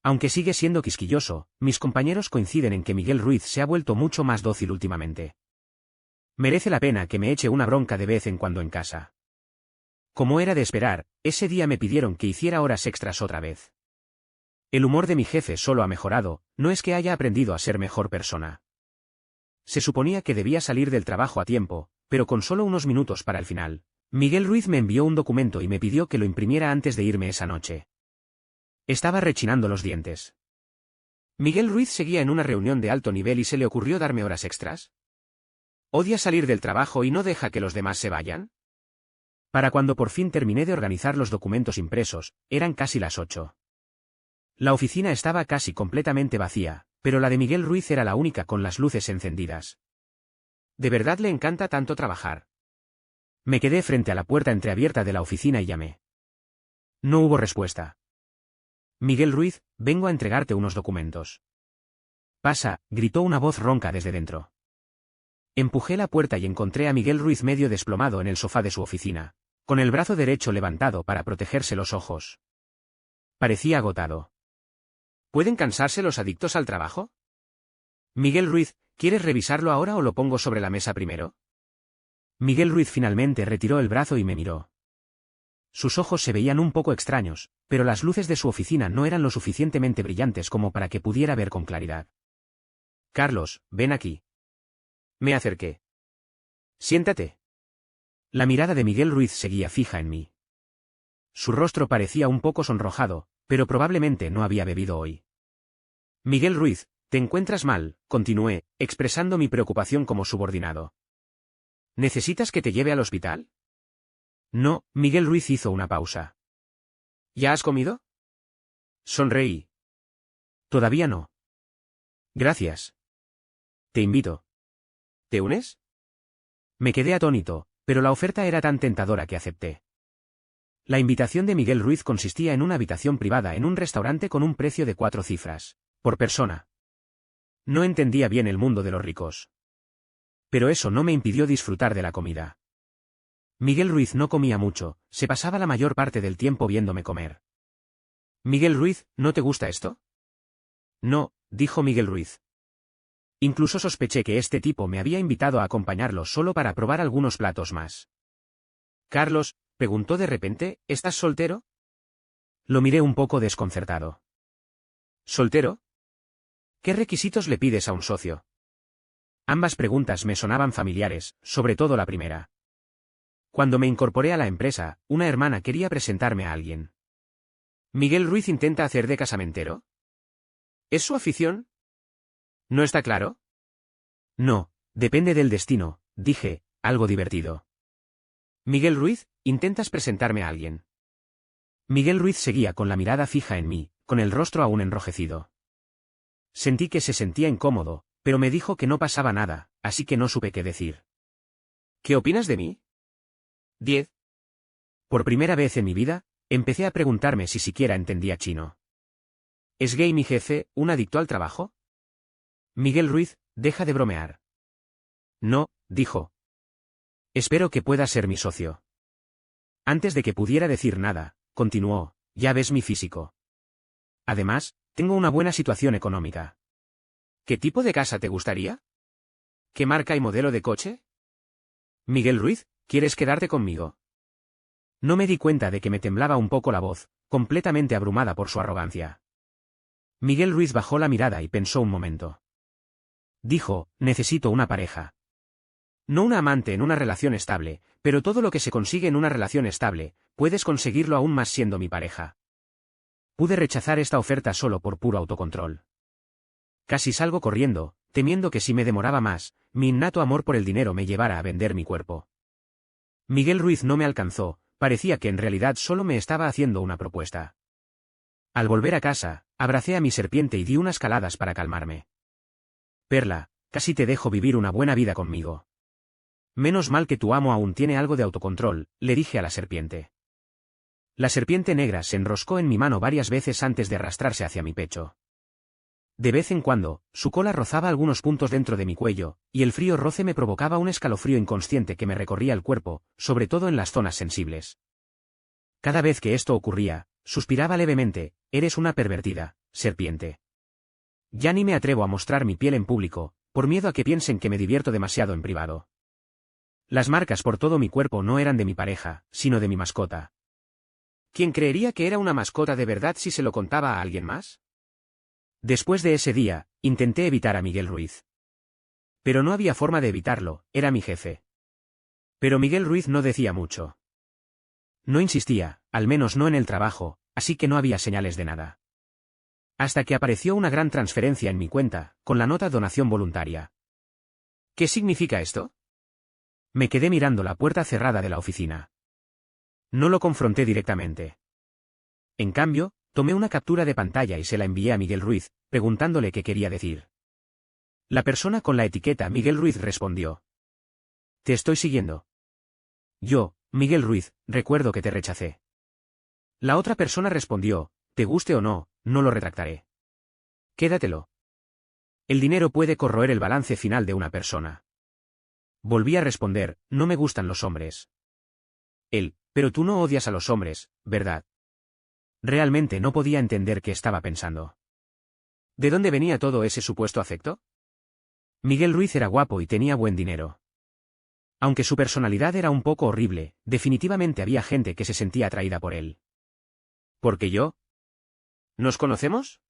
Aunque sigue siendo quisquilloso, mis compañeros coinciden en que Miguel Ruiz se ha vuelto mucho más dócil últimamente. Merece la pena que me eche una bronca de vez en cuando en casa. Como era de esperar, ese día me pidieron que hiciera horas extras otra vez. El humor de mi jefe solo ha mejorado, no es que haya aprendido a ser mejor persona. Se suponía que debía salir del trabajo a tiempo, pero con solo unos minutos para el final, Miguel Ruiz me envió un documento y me pidió que lo imprimiera antes de irme esa noche. Estaba rechinando los dientes. ¿Miguel Ruiz seguía en una reunión de alto nivel y se le ocurrió darme horas extras? ¿Odia salir del trabajo y no deja que los demás se vayan? Para cuando por fin terminé de organizar los documentos impresos, eran casi las 8. La oficina estaba casi completamente vacía, pero la de Miguel Ruiz era la única con las luces encendidas. ¿De verdad le encanta tanto trabajar? Me quedé frente a la puerta entreabierta de la oficina y llamé. No hubo respuesta. Miguel Ruiz, vengo a entregarte unos documentos. Pasa, gritó una voz ronca desde dentro. Empujé la puerta y encontré a Miguel Ruiz medio desplomado en el sofá de su oficina, con el brazo derecho levantado para protegerse los ojos. Parecía agotado. ¿Pueden cansarse los adictos al trabajo? Miguel Ruiz, ¿quieres revisarlo ahora o lo pongo sobre la mesa primero? Miguel Ruiz finalmente retiró el brazo y me miró. Sus ojos se veían un poco extraños, pero las luces de su oficina no eran lo suficientemente brillantes como para que pudiera ver con claridad. Carlos, ven aquí. Me acerqué. Siéntate. La mirada de Miguel Ruiz seguía fija en mí. Su rostro parecía un poco sonrojado, pero probablemente no había bebido hoy. Miguel Ruiz, te encuentras mal, continué, expresando mi preocupación como subordinado. ¿Necesitas que te lleve al hospital? No, Miguel Ruiz hizo una pausa. ¿Ya has comido? Sonreí. Todavía no. Gracias. Te invito. ¿Te unes? Me quedé atónito, pero la oferta era tan tentadora que acepté. La invitación de Miguel Ruiz consistía en una habitación privada en un restaurante con un precio de 4 cifras, por persona. No entendía bien el mundo de los ricos. Pero eso no me impidió disfrutar de la comida. Miguel Ruiz no comía mucho, se pasaba la mayor parte del tiempo viéndome comer. Miguel Ruiz, ¿no te gusta esto? No, dijo Miguel Ruiz. Incluso sospeché que este tipo me había invitado a acompañarlo solo para probar algunos platos más. Carlos, preguntó de repente, ¿estás soltero? Lo miré un poco desconcertado. ¿Soltero? ¿Qué requisitos le pides a un socio? Ambas preguntas me sonaban familiares, sobre todo la primera. Cuando me incorporé a la empresa, una hermana quería presentarme a alguien. ¿Miguel Ruiz intenta hacer de casamentero? ¿Es su afición? ¿No está claro? No, depende del destino, dije, algo divertido. Miguel Ruiz, ¿intentas presentarme a alguien? Miguel Ruiz seguía con la mirada fija en mí, con el rostro aún enrojecido. Sentí que se sentía incómodo, pero me dijo que no pasaba nada, así que no supe qué decir. ¿Qué opinas de mí? 10. Por primera vez en mi vida, empecé a preguntarme si siquiera entendía chino. ¿Es gay mi jefe, un adicto al trabajo? Miguel Ruiz, deja de bromear. No, dijo. Espero que pueda ser mi socio. Antes de que pudiera decir nada, continuó, ya ves mi físico. Además, tengo una buena situación económica. ¿Qué tipo de casa te gustaría? ¿Qué marca y modelo de coche? Miguel Ruiz, ¿quieres quedarte conmigo? No me di cuenta de que me temblaba un poco la voz, completamente abrumada por su arrogancia. Miguel Ruiz bajó la mirada y pensó un momento. Dijo, necesito una pareja. No una amante en una relación estable, pero todo lo que se consigue en una relación estable, puedes conseguirlo aún más siendo mi pareja. Pude rechazar esta oferta solo por puro autocontrol. Casi salgo corriendo, temiendo que si me demoraba más, mi innato amor por el dinero me llevara a vender mi cuerpo. Miguel Ruiz no me alcanzó, parecía que en realidad solo me estaba haciendo una propuesta. Al volver a casa, abracé a mi serpiente y di unas caladas para calmarme. Perla, casi te dejo vivir una buena vida conmigo. Menos mal que tu amo aún tiene algo de autocontrol, le dije a la serpiente. La serpiente negra se enroscó en mi mano varias veces antes de arrastrarse hacia mi pecho. De vez en cuando, su cola rozaba algunos puntos dentro de mi cuello, y el frío roce me provocaba un escalofrío inconsciente que me recorría el cuerpo, sobre todo en las zonas sensibles. Cada vez que esto ocurría, suspiraba levemente, eres una pervertida, serpiente. Ya ni me atrevo a mostrar mi piel en público, por miedo a que piensen que me divierto demasiado en privado. Las marcas por todo mi cuerpo no eran de mi pareja, sino de mi mascota. ¿Quién creería que era una mascota de verdad si se lo contaba a alguien más? Después de ese día, intenté evitar a Miguel Ruiz. Pero no había forma de evitarlo, era mi jefe. Pero Miguel Ruiz no decía mucho. No insistía, al menos no en el trabajo, así que no había señales de nada. Hasta que apareció una gran transferencia en mi cuenta, con la nota donación voluntaria. ¿Qué significa esto? Me quedé mirando la puerta cerrada de la oficina. No lo confronté directamente. En cambio, tomé una captura de pantalla y se la envié a Miguel Ruiz, preguntándole qué quería decir. La persona con la etiqueta Miguel Ruiz respondió. Te estoy siguiendo. Yo, Miguel Ruiz, recuerdo que te rechacé. La otra persona respondió, te guste o no, no lo retractaré. Quédatelo. El dinero puede corroer el balance final de una persona. Volví a responder, no me gustan los hombres. Él, pero tú no odias a los hombres, ¿verdad? Realmente no podía entender qué estaba pensando. ¿De dónde venía todo ese supuesto afecto? Miguel Ruiz era guapo y tenía buen dinero. Aunque su personalidad era un poco horrible, definitivamente había gente que se sentía atraída por él. ¿Por qué yo? ¿Nos conocemos?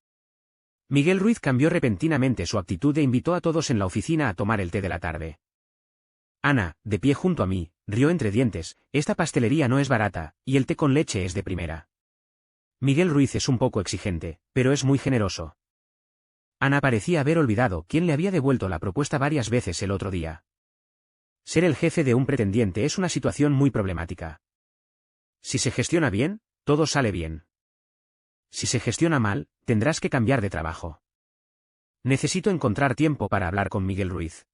Miguel Ruiz cambió repentinamente su actitud e invitó a todos en la oficina a tomar el té de la tarde. Ana, de pie junto a mí, rió entre dientes, esta pastelería no es barata, y el té con leche es de primera. Miguel Ruiz es un poco exigente, pero es muy generoso. Ana parecía haber olvidado quién le había devuelto la propuesta varias veces el otro día. Ser el jefe de un pretendiente es una situación muy problemática. Si se gestiona bien, todo sale bien. Si se gestiona mal, tendrás que cambiar de trabajo. Necesito encontrar tiempo para hablar con Miguel Ruiz.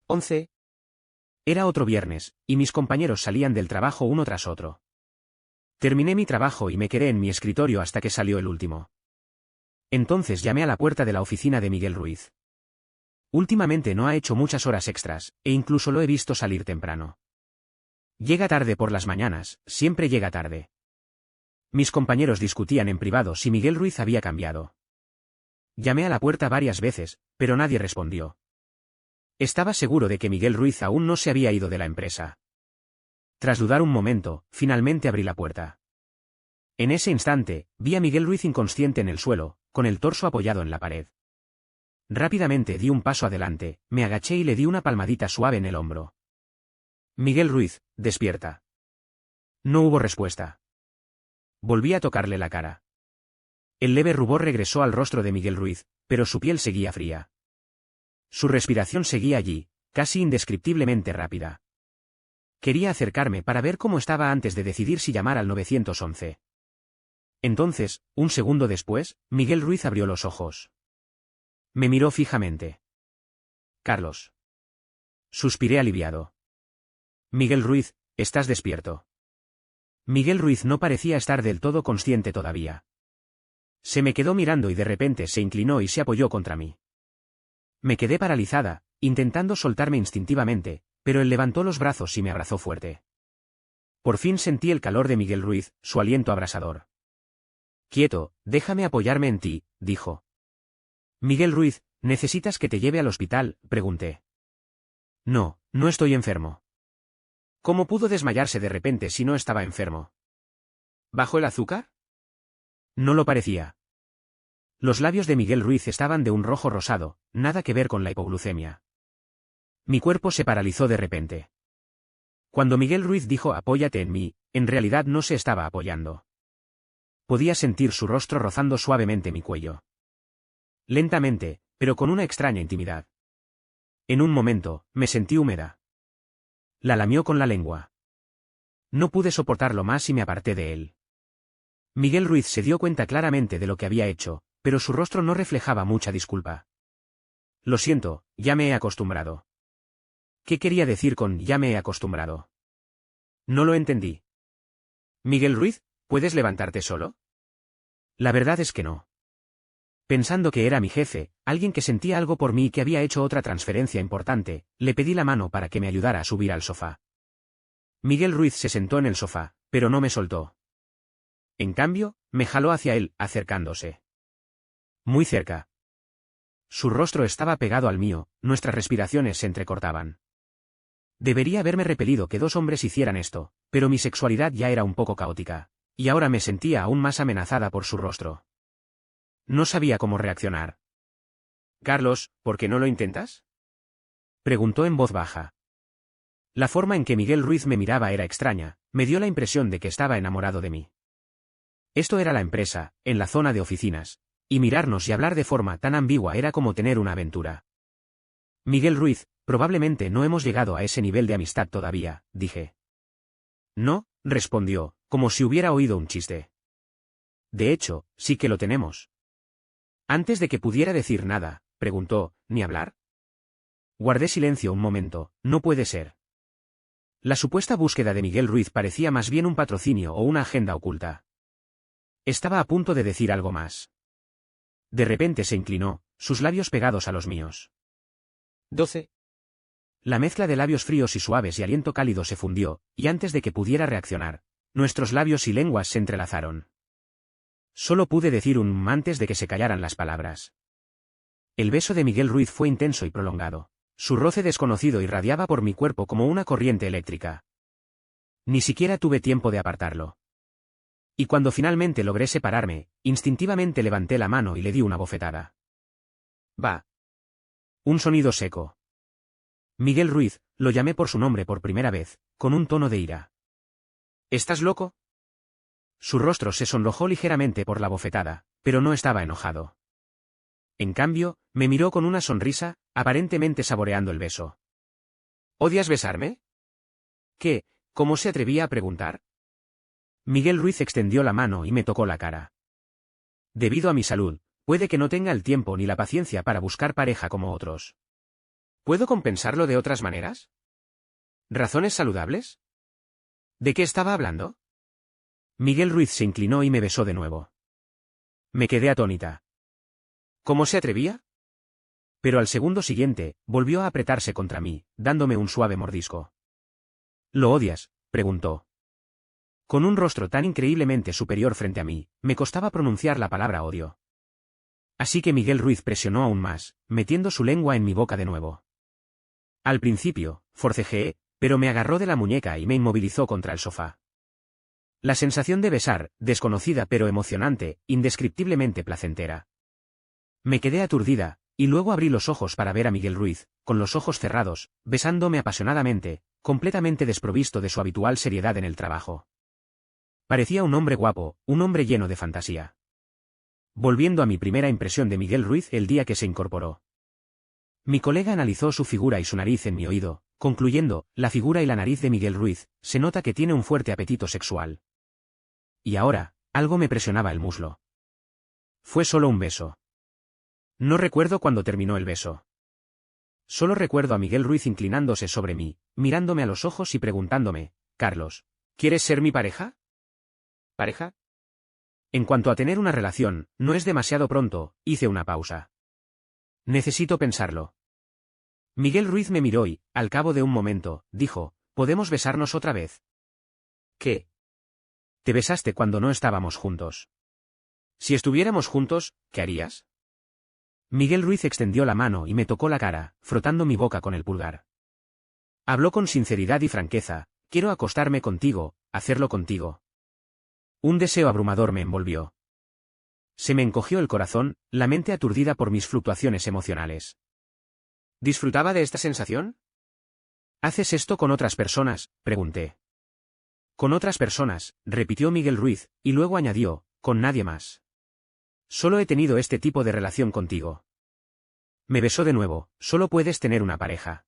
11. Era otro viernes, y mis compañeros salían del trabajo uno tras otro. Terminé mi trabajo y me quedé en mi escritorio hasta que salió el último. Entonces llamé a la puerta de la oficina de Miguel Ruiz. Últimamente no ha hecho muchas horas extras, e incluso lo he visto salir temprano. Llega tarde por las mañanas, siempre llega tarde. Mis compañeros discutían en privado si Miguel Ruiz había cambiado. Llamé a la puerta varias veces, pero nadie respondió. Estaba seguro de que Miguel Ruiz aún no se había ido de la empresa. Tras dudar un momento, finalmente abrí la puerta. En ese instante, vi a Miguel Ruiz inconsciente en el suelo, con el torso apoyado en la pared. Rápidamente di un paso adelante, me agaché y le di una palmadita suave en el hombro. Miguel Ruiz, despierta. No hubo respuesta. Volví a tocarle la cara. El leve rubor regresó al rostro de Miguel Ruiz, pero su piel seguía fría. Su respiración seguía allí, casi indescriptiblemente rápida. Quería acercarme para ver cómo estaba antes de decidir si llamar al 911. Entonces, un segundo después, Miguel Ruiz abrió los ojos. Me miró fijamente. Carlos. Suspiré aliviado. Miguel Ruiz, ¿estás despierto? Miguel Ruiz no parecía estar del todo consciente todavía. Se me quedó mirando y de repente se inclinó y se apoyó contra mí. Me quedé paralizada, intentando soltarme instintivamente, pero él levantó los brazos y me abrazó fuerte. Por fin sentí el calor de Miguel Ruiz, su aliento abrasador. Quieto, déjame apoyarme en ti, dijo. Miguel Ruiz, ¿necesitas que te lleve al hospital?, pregunté. No, no estoy enfermo. ¿Cómo pudo desmayarse de repente si no estaba enfermo? ¿Bajó el azúcar? No lo parecía. Los labios de Miguel Ruiz estaban de un rojo rosado, nada que ver con la hipoglucemia. Mi cuerpo se paralizó de repente. Cuando Miguel Ruiz dijo apóyate en mí, en realidad no se estaba apoyando. Podía sentir su rostro rozando suavemente mi cuello. Lentamente, pero con una extraña intimidad. En un momento, me sentí húmeda. La lamió con la lengua. No pude soportarlo más y me aparté de él. Miguel Ruiz se dio cuenta claramente de lo que había hecho, pero su rostro no reflejaba mucha disculpa. Lo siento, ya me he acostumbrado. ¿Qué quería decir con ya me he acostumbrado? No lo entendí. Miguel Ruiz, ¿puedes levantarte solo? La verdad es que no. Pensando que era mi jefe, alguien que sentía algo por mí y que había hecho otra transferencia importante, le pedí la mano para que me ayudara a subir al sofá. Miguel Ruiz se sentó en el sofá, pero no me soltó. En cambio, me jaló hacia él, acercándose. Muy cerca. Su rostro estaba pegado al mío, nuestras respiraciones se entrecortaban. Debería haberme repelido que dos hombres hicieran esto, pero mi sexualidad ya era un poco caótica, y ahora me sentía aún más amenazada por su rostro. No sabía cómo reaccionar. Carlos, ¿por qué no lo intentas?, preguntó en voz baja. La forma en que Miguel Ruiz me miraba era extraña, me dio la impresión de que estaba enamorado de mí. Esto era la empresa, en la zona de oficinas, y mirarnos y hablar de forma tan ambigua era como tener una aventura. Miguel Ruiz, probablemente no hemos llegado a ese nivel de amistad todavía, dije. No, respondió, como si hubiera oído un chiste. De hecho, sí que lo tenemos. Antes de que pudiera decir nada, preguntó, ¿ni hablar? Guardé silencio un momento, no puede ser. La supuesta búsqueda de Miguel Ruiz parecía más bien un patrocinio o una agenda oculta. Estaba a punto de decir algo más. De repente se inclinó, sus labios pegados a los míos. 12. La mezcla de labios fríos y suaves y aliento cálido se fundió, y antes de que pudiera reaccionar, nuestros labios y lenguas se entrelazaron. Solo pude decir un antes de que se callaran las palabras. El beso de Miguel Ruiz fue intenso y prolongado. Su roce desconocido irradiaba por mi cuerpo como una corriente eléctrica. Ni siquiera tuve tiempo de apartarlo. Y cuando finalmente logré separarme, instintivamente levanté la mano y le di una bofetada. Va. Un sonido seco. Miguel Ruiz, lo llamé por su nombre por primera vez, con un tono de ira. ¿Estás loco? Su rostro se sonrojó ligeramente por la bofetada, pero no estaba enojado. En cambio, me miró con una sonrisa, aparentemente saboreando el beso. ¿Odias besarme? ¿Qué? ¿Cómo se atrevía a preguntar? Miguel Ruiz extendió la mano y me tocó la cara. Debido a mi salud, Puede que no tenga el tiempo ni la paciencia para buscar pareja como otros. ¿Puedo compensarlo de otras maneras? ¿Razones saludables? ¿De qué estaba hablando? Miguel Ruiz se inclinó y me besó de nuevo. Me quedé atónita. ¿Cómo se atrevía? Pero al segundo siguiente, volvió a apretarse contra mí, dándome un suave mordisco. ¿Lo odias?, preguntó. Con un rostro tan increíblemente superior frente a mí, me costaba pronunciar la palabra odio. Así que Miguel Ruiz presionó aún más, metiendo su lengua en mi boca de nuevo. Al principio, forcejeé, pero me agarró de la muñeca y me inmovilizó contra el sofá. La sensación de besar, desconocida pero emocionante, indescriptiblemente placentera. Me quedé aturdida, y luego abrí los ojos para ver a Miguel Ruiz, con los ojos cerrados, besándome apasionadamente, completamente desprovisto de su habitual seriedad en el trabajo. Parecía un hombre guapo, un hombre lleno de fantasía. Volviendo a mi primera impresión de Miguel Ruiz el día que se incorporó. Mi colega analizó su figura y su nariz en mi oído, concluyendo, la figura y la nariz de Miguel Ruiz, se nota que tiene un fuerte apetito sexual. Y ahora, algo me presionaba el muslo. Fue solo un beso. No recuerdo cuándo terminó el beso. Solo recuerdo a Miguel Ruiz inclinándose sobre mí, mirándome a los ojos y preguntándome, Carlos, ¿quieres ser mi pareja? ¿Pareja? En cuanto a tener una relación, no es demasiado pronto, hice una pausa. Necesito pensarlo. Miguel Ruiz me miró y, al cabo de un momento, dijo, ¿podemos besarnos otra vez? ¿Qué? Te besaste cuando no estábamos juntos. Si estuviéramos juntos, ¿qué harías? Miguel Ruiz extendió la mano y me tocó la cara, frotando mi boca con el pulgar. Habló con sinceridad y franqueza, quiero acostarme contigo, hacerlo contigo. Un deseo abrumador me envolvió. Se me encogió el corazón, la mente aturdida por mis fluctuaciones emocionales. ¿Disfrutaba de esta sensación? ¿Haces esto con otras personas?, pregunté. Con otras personas, repitió Miguel Ruiz, y luego añadió, con nadie más. Solo he tenido este tipo de relación contigo. Me besó de nuevo, solo puedes tener una pareja.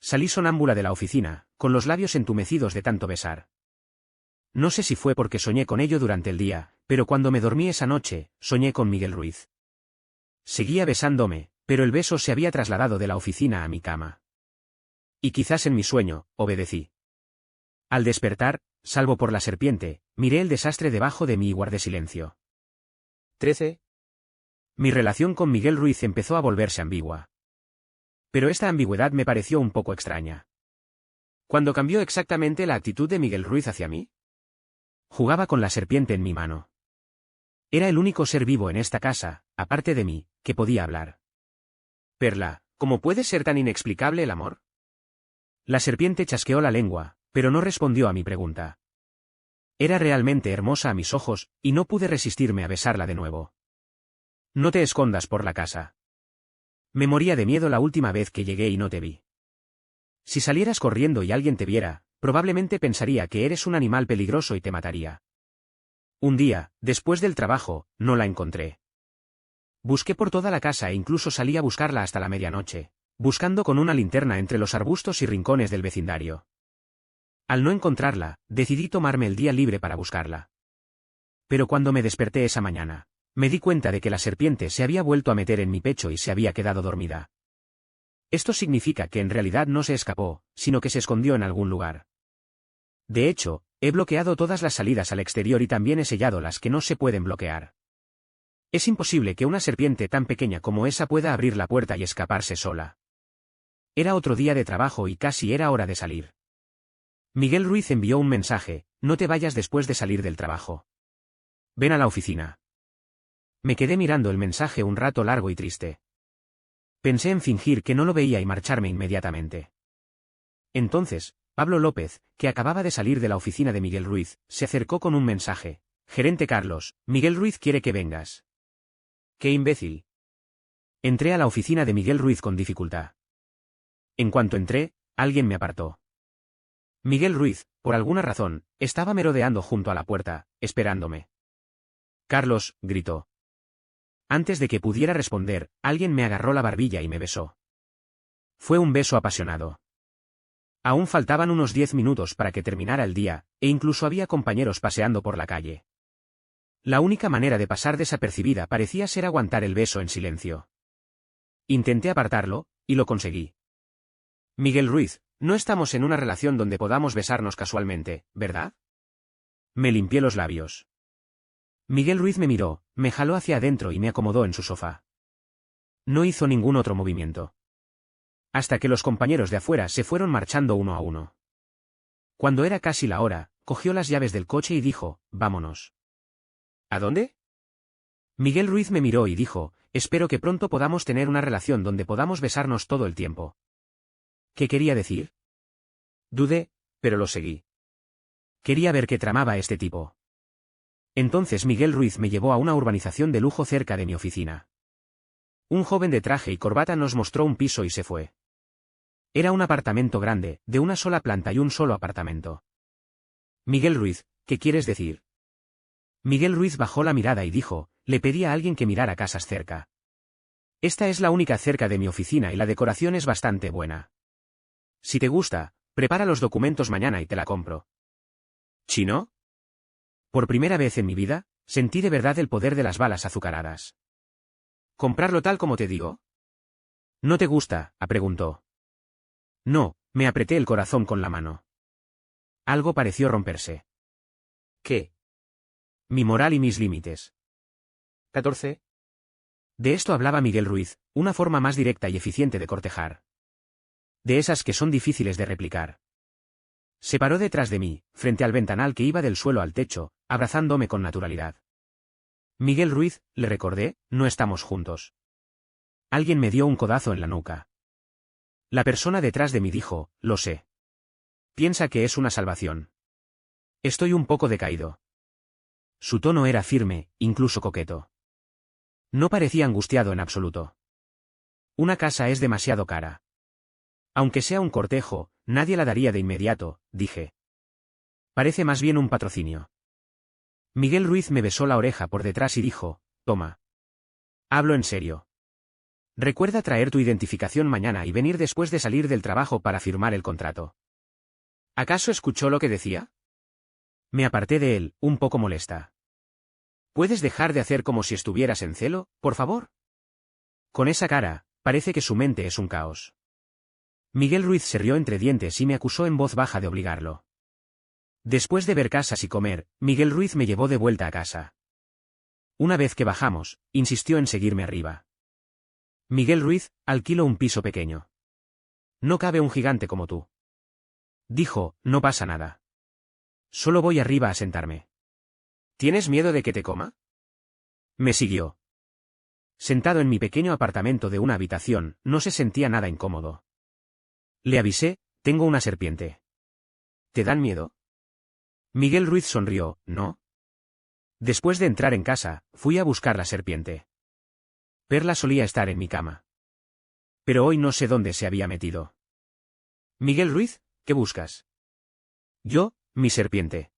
Salí sonámbula de la oficina, con los labios entumecidos de tanto besar. No sé si fue porque soñé con ello durante el día, pero cuando me dormí esa noche, soñé con Miguel Ruiz. Seguía besándome, pero el beso se había trasladado de la oficina a mi cama. Y quizás en mi sueño, obedecí. Al despertar, salvo por la serpiente, miré el desastre debajo de mí y guardé silencio. 13. Mi relación con Miguel Ruiz empezó a volverse ambigua. Pero esta ambigüedad me pareció un poco extraña. ¿Cuándo cambió exactamente la actitud de Miguel Ruiz hacia mí? Jugaba con la serpiente en mi mano. Era el único ser vivo en esta casa, aparte de mí, que podía hablar. Perla, ¿cómo puede ser tan inexplicable el amor? La serpiente chasqueó la lengua, pero no respondió a mi pregunta. Era realmente hermosa a mis ojos, y no pude resistirme a besarla de nuevo. No te escondas por la casa. Me moría de miedo la última vez que llegué y no te vi. Si salieras corriendo y alguien te viera, probablemente pensaría que eres un animal peligroso y te mataría. Un día, después del trabajo, no la encontré. Busqué por toda la casa e incluso salí a buscarla hasta la medianoche, buscando con una linterna entre los arbustos y rincones del vecindario. Al no encontrarla, decidí tomarme el día libre para buscarla. Pero cuando me desperté esa mañana, me di cuenta de que la serpiente se había vuelto a meter en mi pecho y se había quedado dormida. Esto significa que en realidad no se escapó, sino que se escondió en algún lugar. De hecho, he bloqueado todas las salidas al exterior y también he sellado las que no se pueden bloquear. Es imposible que una serpiente tan pequeña como esa pueda abrir la puerta y escaparse sola. Era otro día de trabajo y casi era hora de salir. Miguel Ruiz envió un mensaje, no te vayas después de salir del trabajo. Ven a la oficina. Me quedé mirando el mensaje un rato largo y triste. Pensé en fingir que no lo veía y marcharme inmediatamente. Entonces, Pablo López, que acababa de salir de la oficina de Miguel Ruiz, se acercó con un mensaje. Gerente Carlos, Miguel Ruiz quiere que vengas. ¡Qué imbécil! Entré a la oficina de Miguel Ruiz con dificultad. En cuanto entré, alguien me apartó. Miguel Ruiz, por alguna razón, estaba merodeando junto a la puerta, esperándome. Carlos, gritó. Antes de que pudiera responder, alguien me agarró la barbilla y me besó. Fue un beso apasionado. Aún faltaban unos 10 minutos para que terminara el día, e incluso había compañeros paseando por la calle. La única manera de pasar desapercibida parecía ser aguantar el beso en silencio. Intenté apartarlo, y lo conseguí. Miguel Ruiz, no estamos en una relación donde podamos besarnos casualmente, ¿verdad? Me limpié los labios. Miguel Ruiz me miró, me jaló hacia adentro y me acomodó en su sofá. No hizo ningún otro movimiento. Hasta que los compañeros de afuera se fueron marchando uno a uno. Cuando era casi la hora, cogió las llaves del coche y dijo, vámonos. ¿A dónde? Miguel Ruiz me miró y dijo, espero que pronto podamos tener una relación donde podamos besarnos todo el tiempo. ¿Qué quería decir? Dudé, pero lo seguí. Quería ver qué tramaba este tipo. Entonces Miguel Ruiz me llevó a una urbanización de lujo cerca de mi oficina. Un joven de traje y corbata nos mostró un piso y se fue. Era un apartamento grande, de una sola planta y un solo apartamento. Miguel Ruiz, ¿qué quieres decir? Miguel Ruiz bajó la mirada y dijo, le pedí a alguien que mirara casas cerca. Esta es la única cerca de mi oficina y la decoración es bastante buena. Si te gusta, prepara los documentos mañana y te la compro. ¿Chino? Por primera vez en mi vida, sentí de verdad el poder de las balas azucaradas. ¿Comprarlo tal como te digo? ¿No te gusta?, preguntó. No, me apreté el corazón con la mano. Algo pareció romperse. ¿Qué? Mi moral y mis límites. 14. De esto hablaba Miguel Ruiz, una forma más directa y eficiente de cortejar. De esas que son difíciles de replicar. Se paró detrás de mí, frente al ventanal que iba del suelo al techo, abrazándome con naturalidad. Miguel Ruiz, le recordé, no estamos juntos. Alguien me dio un codazo en la nuca. La persona detrás de mí dijo, lo sé. Piensa que es una salvación. Estoy un poco decaído. Su tono era firme, incluso coqueto. No parecía angustiado en absoluto. Una casa es demasiado cara. Aunque sea un cortejo, nadie la daría de inmediato, dije. Parece más bien un patrocinio. Miguel Ruiz me besó la oreja por detrás y dijo, toma. Hablo en serio. Recuerda traer tu identificación mañana y venir después de salir del trabajo para firmar el contrato. ¿Acaso escuchó lo que decía? Me aparté de él, un poco molesta. ¿Puedes dejar de hacer como si estuvieras en celo, por favor? Con esa cara, parece que su mente es un caos. Miguel Ruiz se rió entre dientes y me acusó en voz baja de obligarlo. Después de ver casas y comer, Miguel Ruiz me llevó de vuelta a casa. Una vez que bajamos, insistió en seguirme arriba. Miguel Ruiz, alquilo un piso pequeño. No cabe un gigante como tú. Dijo, no pasa nada. Solo voy arriba a sentarme. ¿Tienes miedo de que te coma? Me siguió. Sentado en mi pequeño apartamento de una habitación, no se sentía nada incómodo. Le avisé, tengo una serpiente. ¿Te dan miedo? Miguel Ruiz sonrió, ¿no? Después de entrar en casa, fui a buscar la serpiente. Perla solía estar en mi cama. Pero hoy no sé dónde se había metido. Miguel Ruiz, ¿qué buscas? Yo, mi serpiente.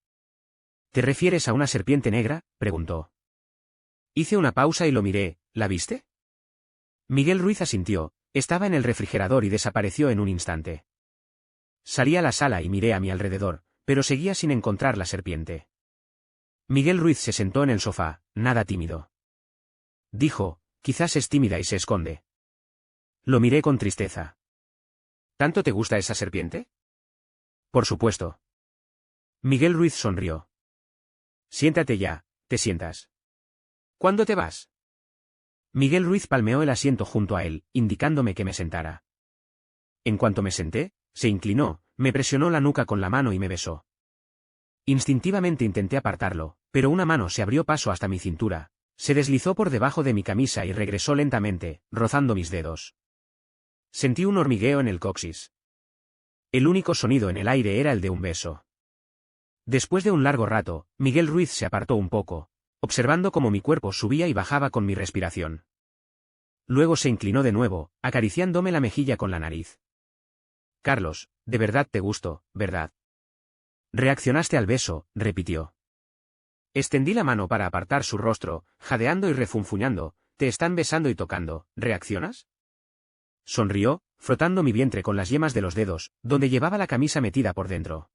¿Te refieres a una serpiente negra?, preguntó. Hice una pausa y lo miré, ¿la viste? Miguel Ruiz asintió, estaba en el refrigerador y desapareció en un instante. Salí a la sala y miré a mi alrededor, pero seguía sin encontrar la serpiente. Miguel Ruiz se sentó en el sofá, nada tímido. Dijo, quizás es tímida y se esconde. Lo miré con tristeza. ¿Tanto te gusta esa serpiente? Por supuesto. Miguel Ruiz sonrió. Siéntate ya, te sientas. ¿Cuándo te vas? Miguel Ruiz palmeó el asiento junto a él, indicándome que me sentara. En cuanto me senté, se inclinó, me presionó la nuca con la mano y me besó. Instintivamente intenté apartarlo, pero una mano se abrió paso hasta mi cintura, se deslizó por debajo de mi camisa y regresó lentamente, rozando mis dedos. Sentí un hormigueo en el coxis. El único sonido en el aire era el de un beso. Después de un largo rato, Miguel Ruiz se apartó un poco, observando cómo mi cuerpo subía y bajaba con mi respiración. Luego se inclinó de nuevo, acariciándome la mejilla con la nariz. Carlos, de verdad te gusto, ¿verdad? Reaccionaste al beso, repitió. Extendí la mano para apartar su rostro, jadeando y refunfuñando, te están besando y tocando, ¿reaccionas? Sonrió, frotando mi vientre con las yemas de los dedos, donde llevaba la camisa metida por dentro.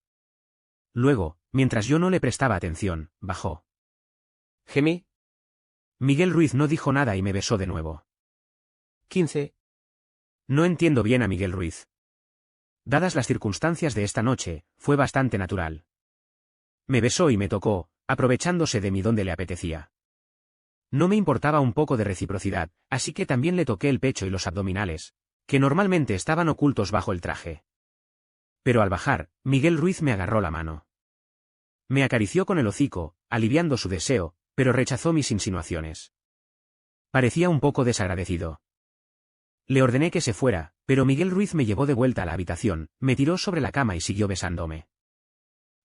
Luego, mientras yo no le prestaba atención, bajó. Gemí. Miguel Ruiz no dijo nada y me besó de nuevo. 15. No entiendo bien a Miguel Ruiz. Dadas las circunstancias de esta noche, fue bastante natural. Me besó y me tocó, aprovechándose de mí donde le apetecía. No me importaba un poco de reciprocidad, así que también le toqué el pecho y los abdominales, que normalmente estaban ocultos bajo el traje. Pero al bajar, Miguel Ruiz me agarró la mano. Me acarició con el hocico, aliviando su deseo, pero rechazó mis insinuaciones. Parecía un poco desagradecido. Le ordené que se fuera, pero Miguel Ruiz me llevó de vuelta a la habitación, me tiró sobre la cama y siguió besándome.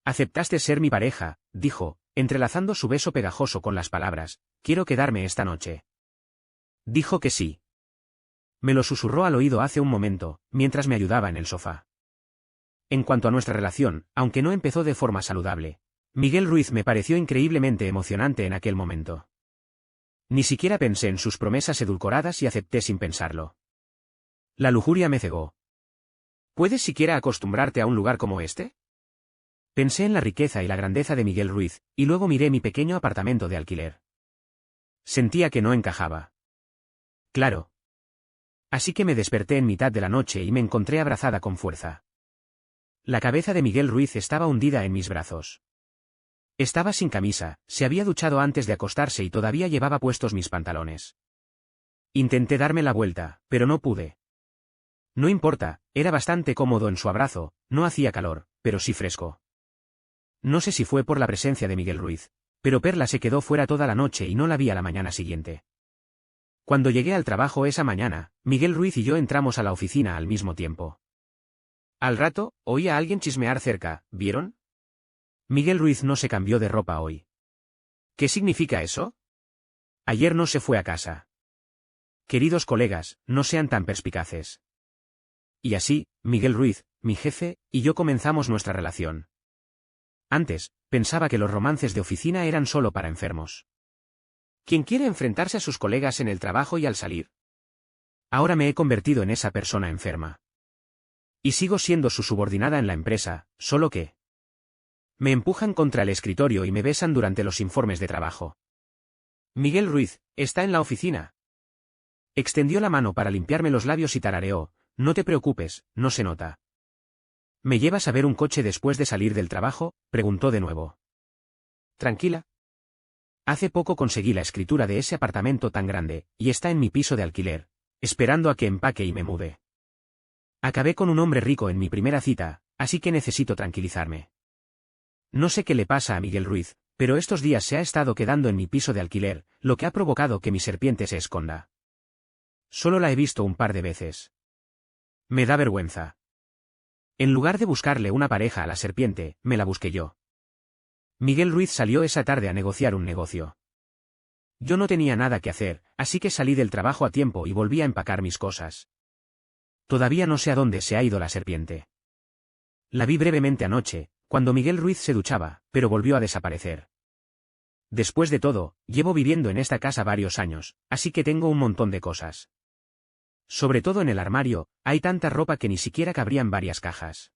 «Aceptaste ser mi pareja», dijo, entrelazando su beso pegajoso con las palabras, «quiero quedarme esta noche». Dijo que sí. Me lo susurró al oído hace un momento, mientras me ayudaba en el sofá. En cuanto a nuestra relación, aunque no empezó de forma saludable, Miguel Ruiz me pareció increíblemente emocionante en aquel momento. Ni siquiera pensé en sus promesas edulcoradas y acepté sin pensarlo. La lujuria me cegó. ¿Puedes siquiera acostumbrarte a un lugar como este? Pensé en la riqueza y la grandeza de Miguel Ruiz, y luego miré mi pequeño apartamento de alquiler. Sentía que no encajaba. Claro. Así que me desperté en mitad de la noche y me encontré abrazada con fuerza. La cabeza de Miguel Ruiz estaba hundida en mis brazos. Estaba sin camisa, se había duchado antes de acostarse y todavía llevaba puestos mis pantalones. Intenté darme la vuelta, pero no pude. No importa, era bastante cómodo en su abrazo, no hacía calor, pero sí fresco. No sé si fue por la presencia de Miguel Ruiz, pero Perla se quedó fuera toda la noche y no la vi a la mañana siguiente. Cuando llegué al trabajo esa mañana, Miguel Ruiz y yo entramos a la oficina al mismo tiempo. Al rato, oí a alguien chismear cerca, ¿vieron? Miguel Ruiz no se cambió de ropa hoy. ¿Qué significa eso? Ayer no se fue a casa. Queridos colegas, no sean tan perspicaces. Y así, Miguel Ruiz, mi jefe, y yo comenzamos nuestra relación. Antes, pensaba que los romances de oficina eran solo para enfermos. ¿Quién quiere enfrentarse a sus colegas en el trabajo y al salir? Ahora me he convertido en esa persona enferma. Y sigo siendo su subordinada en la empresa, solo que me empujan contra el escritorio y me besan durante los informes de trabajo. Miguel Ruiz, ¿está en la oficina? Extendió la mano para limpiarme los labios y tarareó, no te preocupes, no se nota. ¿Me llevas a ver un coche después de salir del trabajo?, preguntó de nuevo. Tranquila. Hace poco conseguí la escritura de ese apartamento tan grande, y está en mi piso de alquiler, esperando a que empaque y me mude. Acabé con un hombre rico en mi primera cita, así que necesito tranquilizarme. No sé qué le pasa a Miguel Ruiz, pero estos días se ha estado quedando en mi piso de alquiler, lo que ha provocado que mi serpiente se esconda. Solo la he visto un par de veces. Me da vergüenza. En lugar de buscarle una pareja a la serpiente, me la busqué yo. Miguel Ruiz salió esa tarde a negociar un negocio. Yo no tenía nada que hacer, así que salí del trabajo a tiempo y volví a empacar mis cosas. Todavía no sé a dónde se ha ido la serpiente. La vi brevemente anoche, cuando Miguel Ruiz se duchaba, pero volvió a desaparecer. Después de todo, llevo viviendo en esta casa varios años, así que tengo un montón de cosas. Sobre todo en el armario, hay tanta ropa que ni siquiera cabrían varias cajas.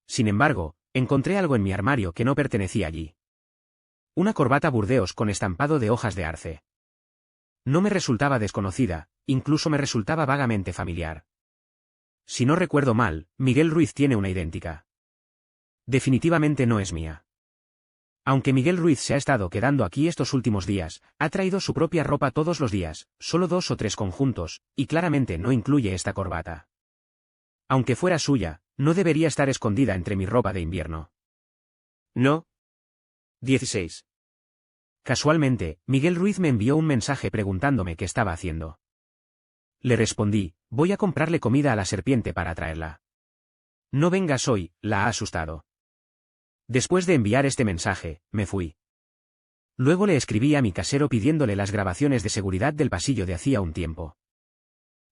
Sin embargo, encontré algo en mi armario que no pertenecía allí. Una corbata Burdeos con estampado de hojas de arce. No me resultaba desconocida, incluso me resultaba vagamente familiar. Si no recuerdo mal, Miguel Ruiz tiene una idéntica. Definitivamente no es mía. Aunque Miguel Ruiz se ha estado quedando aquí estos últimos días, ha traído su propia ropa todos los días, solo 2 o 3 conjuntos, y claramente no incluye esta corbata. Aunque fuera suya, no debería estar escondida entre mi ropa de invierno. No. 16. Casualmente, Miguel Ruiz me envió un mensaje preguntándome qué estaba haciendo. Le respondí, voy a comprarle comida a la serpiente para traerla. No vengas hoy, la ha asustado. Después de enviar este mensaje, me fui. Luego le escribí a mi casero pidiéndole las grabaciones de seguridad del pasillo de hacía un tiempo.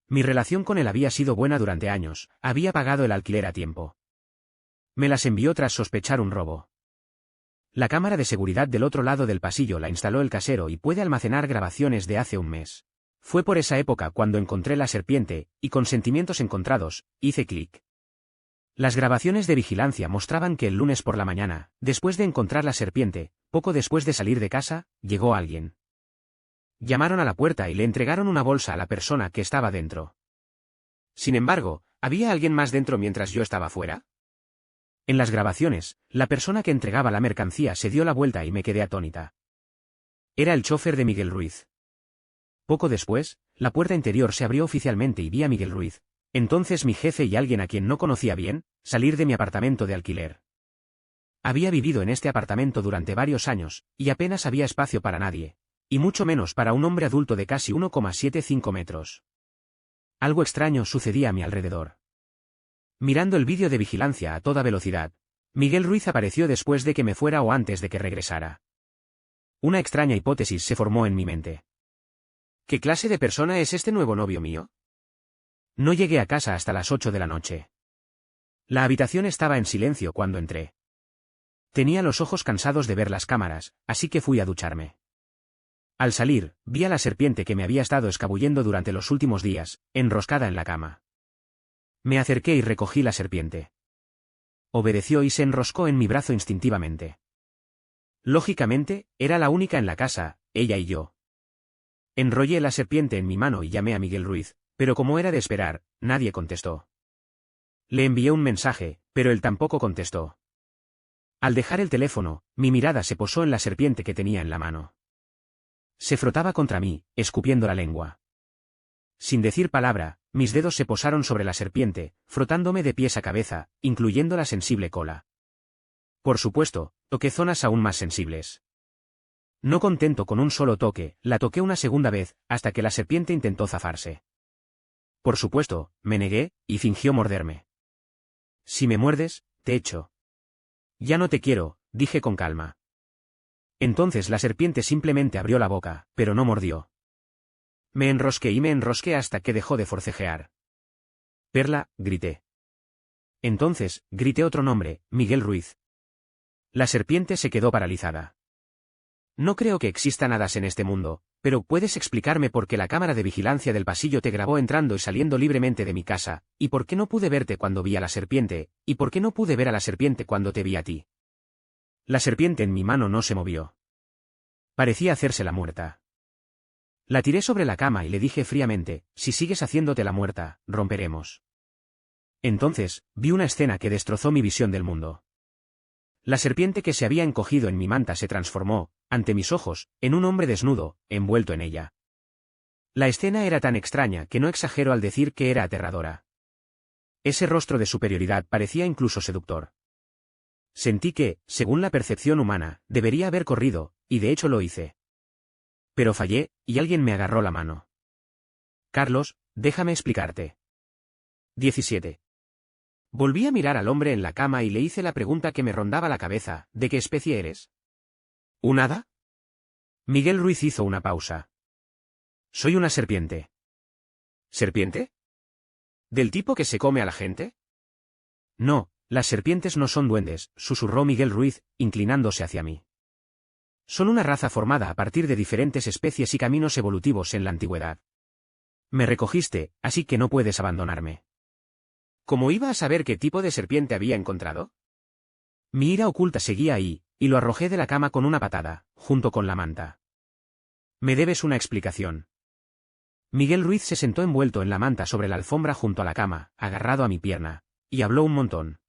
Mi relación con él había sido buena durante años, había pagado el alquiler a tiempo. Me las envió tras sospechar un robo. La cámara de seguridad del otro lado del pasillo la instaló el casero y puede almacenar grabaciones de hace un mes. Fue por esa época cuando encontré la serpiente, y con sentimientos encontrados, hice clic. Las grabaciones de vigilancia mostraban que el lunes por la mañana, después de encontrar la serpiente, poco después de salir de casa, llegó alguien. Llamaron a la puerta y le entregaron una bolsa a la persona que estaba dentro. Sin embargo, ¿había alguien más dentro mientras yo estaba fuera? En las grabaciones, la persona que entregaba la mercancía se dio la vuelta y me quedé atónita. Era el chofer de Miguel Ruiz. Poco después, la puerta interior se abrió oficialmente y vi a Miguel Ruiz, entonces mi jefe y alguien a quien no conocía bien, salir de mi apartamento de alquiler. Había vivido en este apartamento durante varios años, y apenas había espacio para nadie, y mucho menos para un hombre adulto de casi 1,75 metros. Algo extraño sucedía a mi alrededor. Mirando el vídeo de vigilancia a toda velocidad, Miguel Ruiz apareció después de que me fuera o antes de que regresara. Una extraña hipótesis se formó en mi mente. ¿Qué clase de persona es este nuevo novio mío? No llegué a casa hasta las 8 de la noche. La habitación estaba en silencio cuando entré. Tenía los ojos cansados de ver las cámaras, así que fui a ducharme. Al salir, vi a la serpiente que me había estado escabullendo durante los últimos días, enroscada en la cama. Me acerqué y recogí la serpiente. Obedeció y se enroscó en mi brazo instintivamente. Lógicamente, era la única en la casa, ella y yo. Enrollé la serpiente en mi mano y llamé a Miguel Ruiz, pero como era de esperar, nadie contestó. Le envié un mensaje, pero él tampoco contestó. Al dejar el teléfono, mi mirada se posó en la serpiente que tenía en la mano. Se frotaba contra mí, escupiendo la lengua. Sin decir palabra, mis dedos se posaron sobre la serpiente, frotándome de pies a cabeza, incluyendo la sensible cola. Por supuesto, toqué zonas aún más sensibles. No contento con un solo toque, la toqué una segunda vez, hasta que la serpiente intentó zafarse. Por supuesto, me negué, y fingió morderme. Si me muerdes, te echo. Ya no te quiero, dije con calma. Entonces la serpiente simplemente abrió la boca, pero no mordió. Me enrosqué hasta que dejó de forcejear. Perla, grité. Entonces, grité otro nombre, Miguel Ruiz. La serpiente se quedó paralizada. No creo que existan hadas en este mundo, pero ¿puedes explicarme por qué la cámara de vigilancia del pasillo te grabó entrando y saliendo libremente de mi casa, y por qué no pude verte cuando vi a la serpiente, y por qué no pude ver a la serpiente cuando te vi a ti? La serpiente en mi mano no se movió. Parecía hacerse la muerta. La tiré sobre la cama y le dije fríamente, si sigues haciéndote la muerta, romperemos. Entonces, vi una escena que destrozó mi visión del mundo. La serpiente que se había encogido en mi manta se transformó, ante mis ojos, en un hombre desnudo, envuelto en ella. La escena era tan extraña que no exagero al decir que era aterradora. Ese rostro de superioridad parecía incluso seductor. Sentí que, según la percepción humana, debería haber corrido, y de hecho lo hice. Pero fallé, y alguien me agarró la mano. Carlos, déjame explicarte. 17. Volví a mirar al hombre en la cama y le hice la pregunta que me rondaba la cabeza, ¿de qué especie eres? ¿Un hada? Miguel Ruiz hizo una pausa. Soy una serpiente. ¿Serpiente? ¿Del tipo que se come a la gente? No, las serpientes no son duendes, susurró Miguel Ruiz, inclinándose hacia mí. Son una raza formada a partir de diferentes especies y caminos evolutivos en la antigüedad. Me recogiste, así que no puedes abandonarme. ¿Cómo iba a saber qué tipo de serpiente había encontrado? Mi ira oculta seguía ahí, y lo arrojé de la cama con una patada, junto con la manta. Me debes una explicación. Miguel Ruiz se sentó envuelto en la manta sobre la alfombra junto a la cama, agarrado a mi pierna, y habló un montón.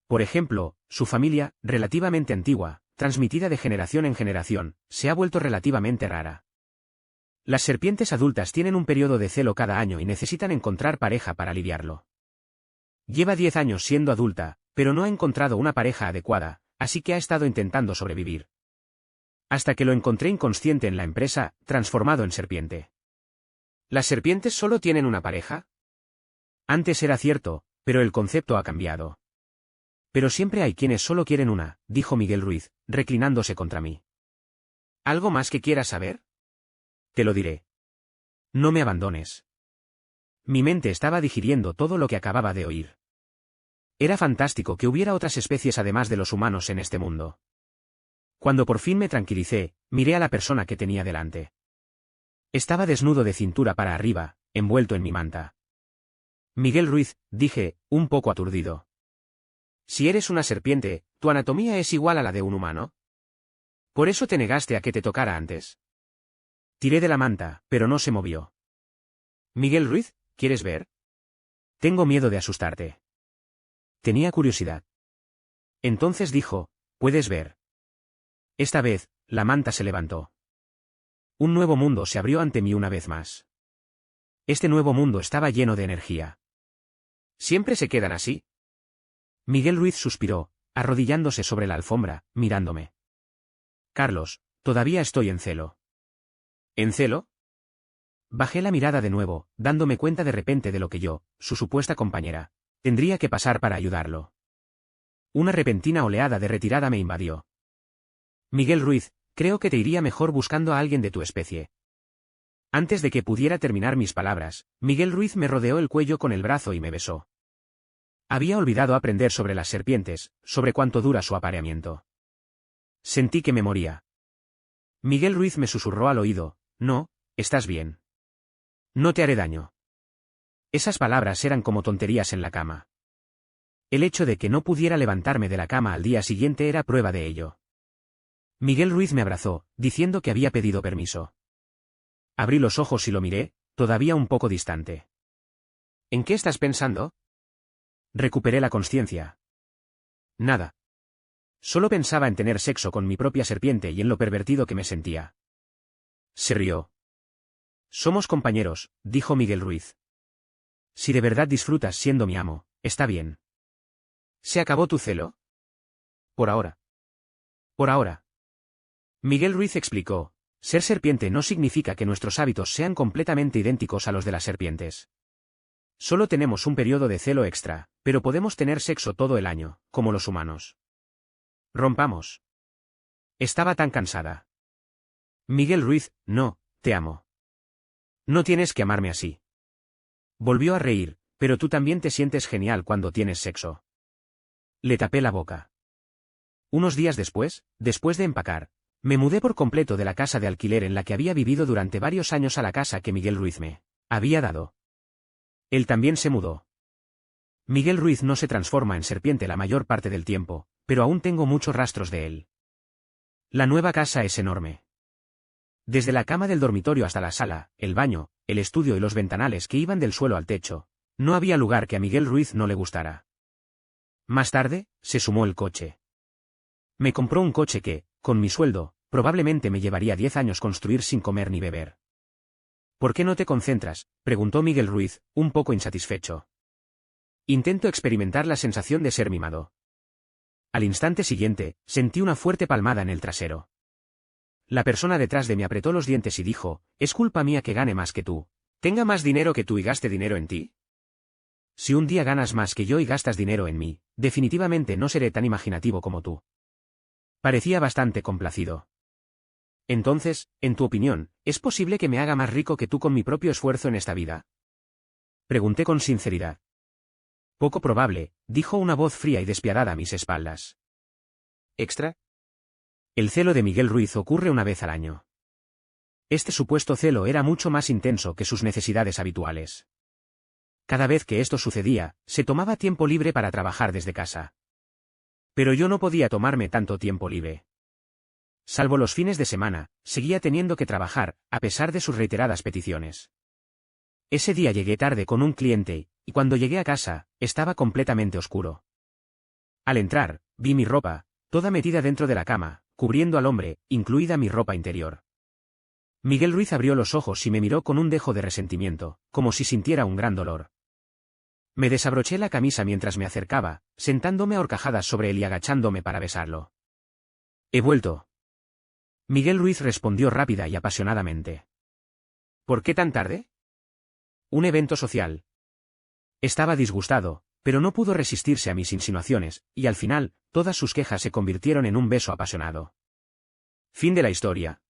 Por ejemplo, su familia, relativamente antigua, transmitida de generación en generación, se ha vuelto relativamente rara. Las serpientes adultas tienen un periodo de celo cada año y necesitan encontrar pareja para lidiarlo. Lleva 10 años siendo adulta, pero no ha encontrado una pareja adecuada, así que ha estado intentando sobrevivir. Hasta que lo encontré inconsciente en la empresa, transformado en serpiente. ¿Las serpientes solo tienen una pareja? Antes era cierto, pero el concepto ha cambiado. Pero siempre hay quienes solo quieren una, dijo Miguel Ruiz, reclinándose contra mí. ¿Algo más que quieras saber? Te lo diré. No me abandones. Mi mente estaba digiriendo todo lo que acababa de oír. Era fantástico que hubiera otras especies además de los humanos en este mundo. Cuando por fin me tranquilicé, miré a la persona que tenía delante. Estaba desnudo de cintura para arriba, envuelto en mi manta. Miguel Ruiz, dije, un poco aturdido. Si eres una serpiente, tu anatomía es igual a la de un humano. Por eso te negaste a que te tocara antes. Tiré de la manta, pero no se movió. Miguel Ruiz, ¿quieres ver? Tengo miedo de asustarte. Tenía curiosidad. Entonces dijo, puedes ver. Esta vez, la manta se levantó. Un nuevo mundo se abrió ante mí una vez más. Este nuevo mundo estaba lleno de energía. ¿Siempre se quedan así? Miguel Ruiz suspiró, arrodillándose sobre la alfombra, mirándome. Carlos, todavía estoy en celo. ¿En celo? Bajé la mirada de nuevo, dándome cuenta de repente de lo que yo, su supuesta compañera, tendría que pasar para ayudarlo. Una repentina oleada de retirada me invadió. Miguel Ruiz, creo que te iría mejor buscando a alguien de tu especie. Antes de que pudiera terminar mis palabras, Miguel Ruiz me rodeó el cuello con el brazo y me besó. Había olvidado aprender sobre las serpientes, sobre cuánto dura su apareamiento. Sentí que me moría. Miguel Ruiz me susurró al oído, no, estás bien. No te haré daño. Esas palabras eran como tonterías en la cama. El hecho de que no pudiera levantarme de la cama al día siguiente era prueba de ello. Miguel Ruiz me abrazó, diciendo que había pedido permiso. Abrí los ojos y lo miré, todavía un poco distante. ¿En qué estás pensando? Recuperé la consciencia. Nada. Solo pensaba en tener sexo con mi propia serpiente y en lo pervertido que me sentía. Se rió. Somos compañeros, dijo Miguel Ruiz. Si de verdad disfrutas siendo mi amo, está bien. ¿Se acabó tu celo? Por ahora. Por ahora. Miguel Ruiz explicó, ser serpiente no significa que nuestros hábitos sean completamente idénticos a los de las serpientes. Solo tenemos un periodo de celo extra, pero podemos tener sexo todo el año, como los humanos. Rompamos. Estaba tan cansada. Miguel Ruiz, no, te amo. No tienes que amarme así. Volvió a reír, pero tú también te sientes genial cuando tienes sexo. Le tapé la boca. Unos días después de empacar, me mudé por completo de la casa de alquiler en la que había vivido durante varios años a la casa que Miguel Ruiz me había dado. Él también se mudó. Miguel Ruiz no se transforma en serpiente la mayor parte del tiempo, pero aún tengo muchos rastros de él. La nueva casa es enorme. Desde la cama del dormitorio hasta la sala, el baño, el estudio y los ventanales que iban del suelo al techo, no había lugar que a Miguel Ruiz no le gustara. Más tarde, se sumó el coche. Me compró un coche que, con mi sueldo, probablemente me llevaría 10 años construir sin comer ni beber. ¿Por qué no te concentras?, preguntó Miguel Ruiz, un poco insatisfecho. Intento experimentar la sensación de ser mimado. Al instante siguiente, sentí una fuerte palmada en el trasero. La persona detrás de mí apretó los dientes y dijo, es culpa mía que gane más que tú. ¿Tenga más dinero que tú y gaste dinero en ti? Si un día ganas más que yo y gastas dinero en mí, definitivamente no seré tan imaginativo como tú. Parecía bastante complacido. Entonces, en tu opinión, ¿es posible que me haga más rico que tú con mi propio esfuerzo en esta vida? Pregunté con sinceridad. Poco probable, dijo una voz fría y despiadada a mis espaldas. ¿Extra? El celo de Miguel Ruiz ocurre una vez al año. Este supuesto celo era mucho más intenso que sus necesidades habituales. Cada vez que esto sucedía, se tomaba tiempo libre para trabajar desde casa. Pero yo no podía tomarme tanto tiempo libre. Salvo los fines de semana, seguía teniendo que trabajar, a pesar de sus reiteradas peticiones. Ese día llegué tarde con un cliente, y cuando llegué a casa, estaba completamente oscuro. Al entrar, vi mi ropa, toda metida dentro de la cama, cubriendo al hombre, incluida mi ropa interior. Miguel Ruiz abrió los ojos y me miró con un dejo de resentimiento, como si sintiera un gran dolor. Me desabroché la camisa mientras me acercaba, sentándome a horcajadas sobre él y agachándome para besarlo. He vuelto. Miguel Ruiz respondió rápida y apasionadamente. ¿Por qué tan tarde? Un evento social. Estaba disgustado, pero no pudo resistirse a mis insinuaciones, y al final, todas sus quejas se convirtieron en un beso apasionado. Fin de la historia.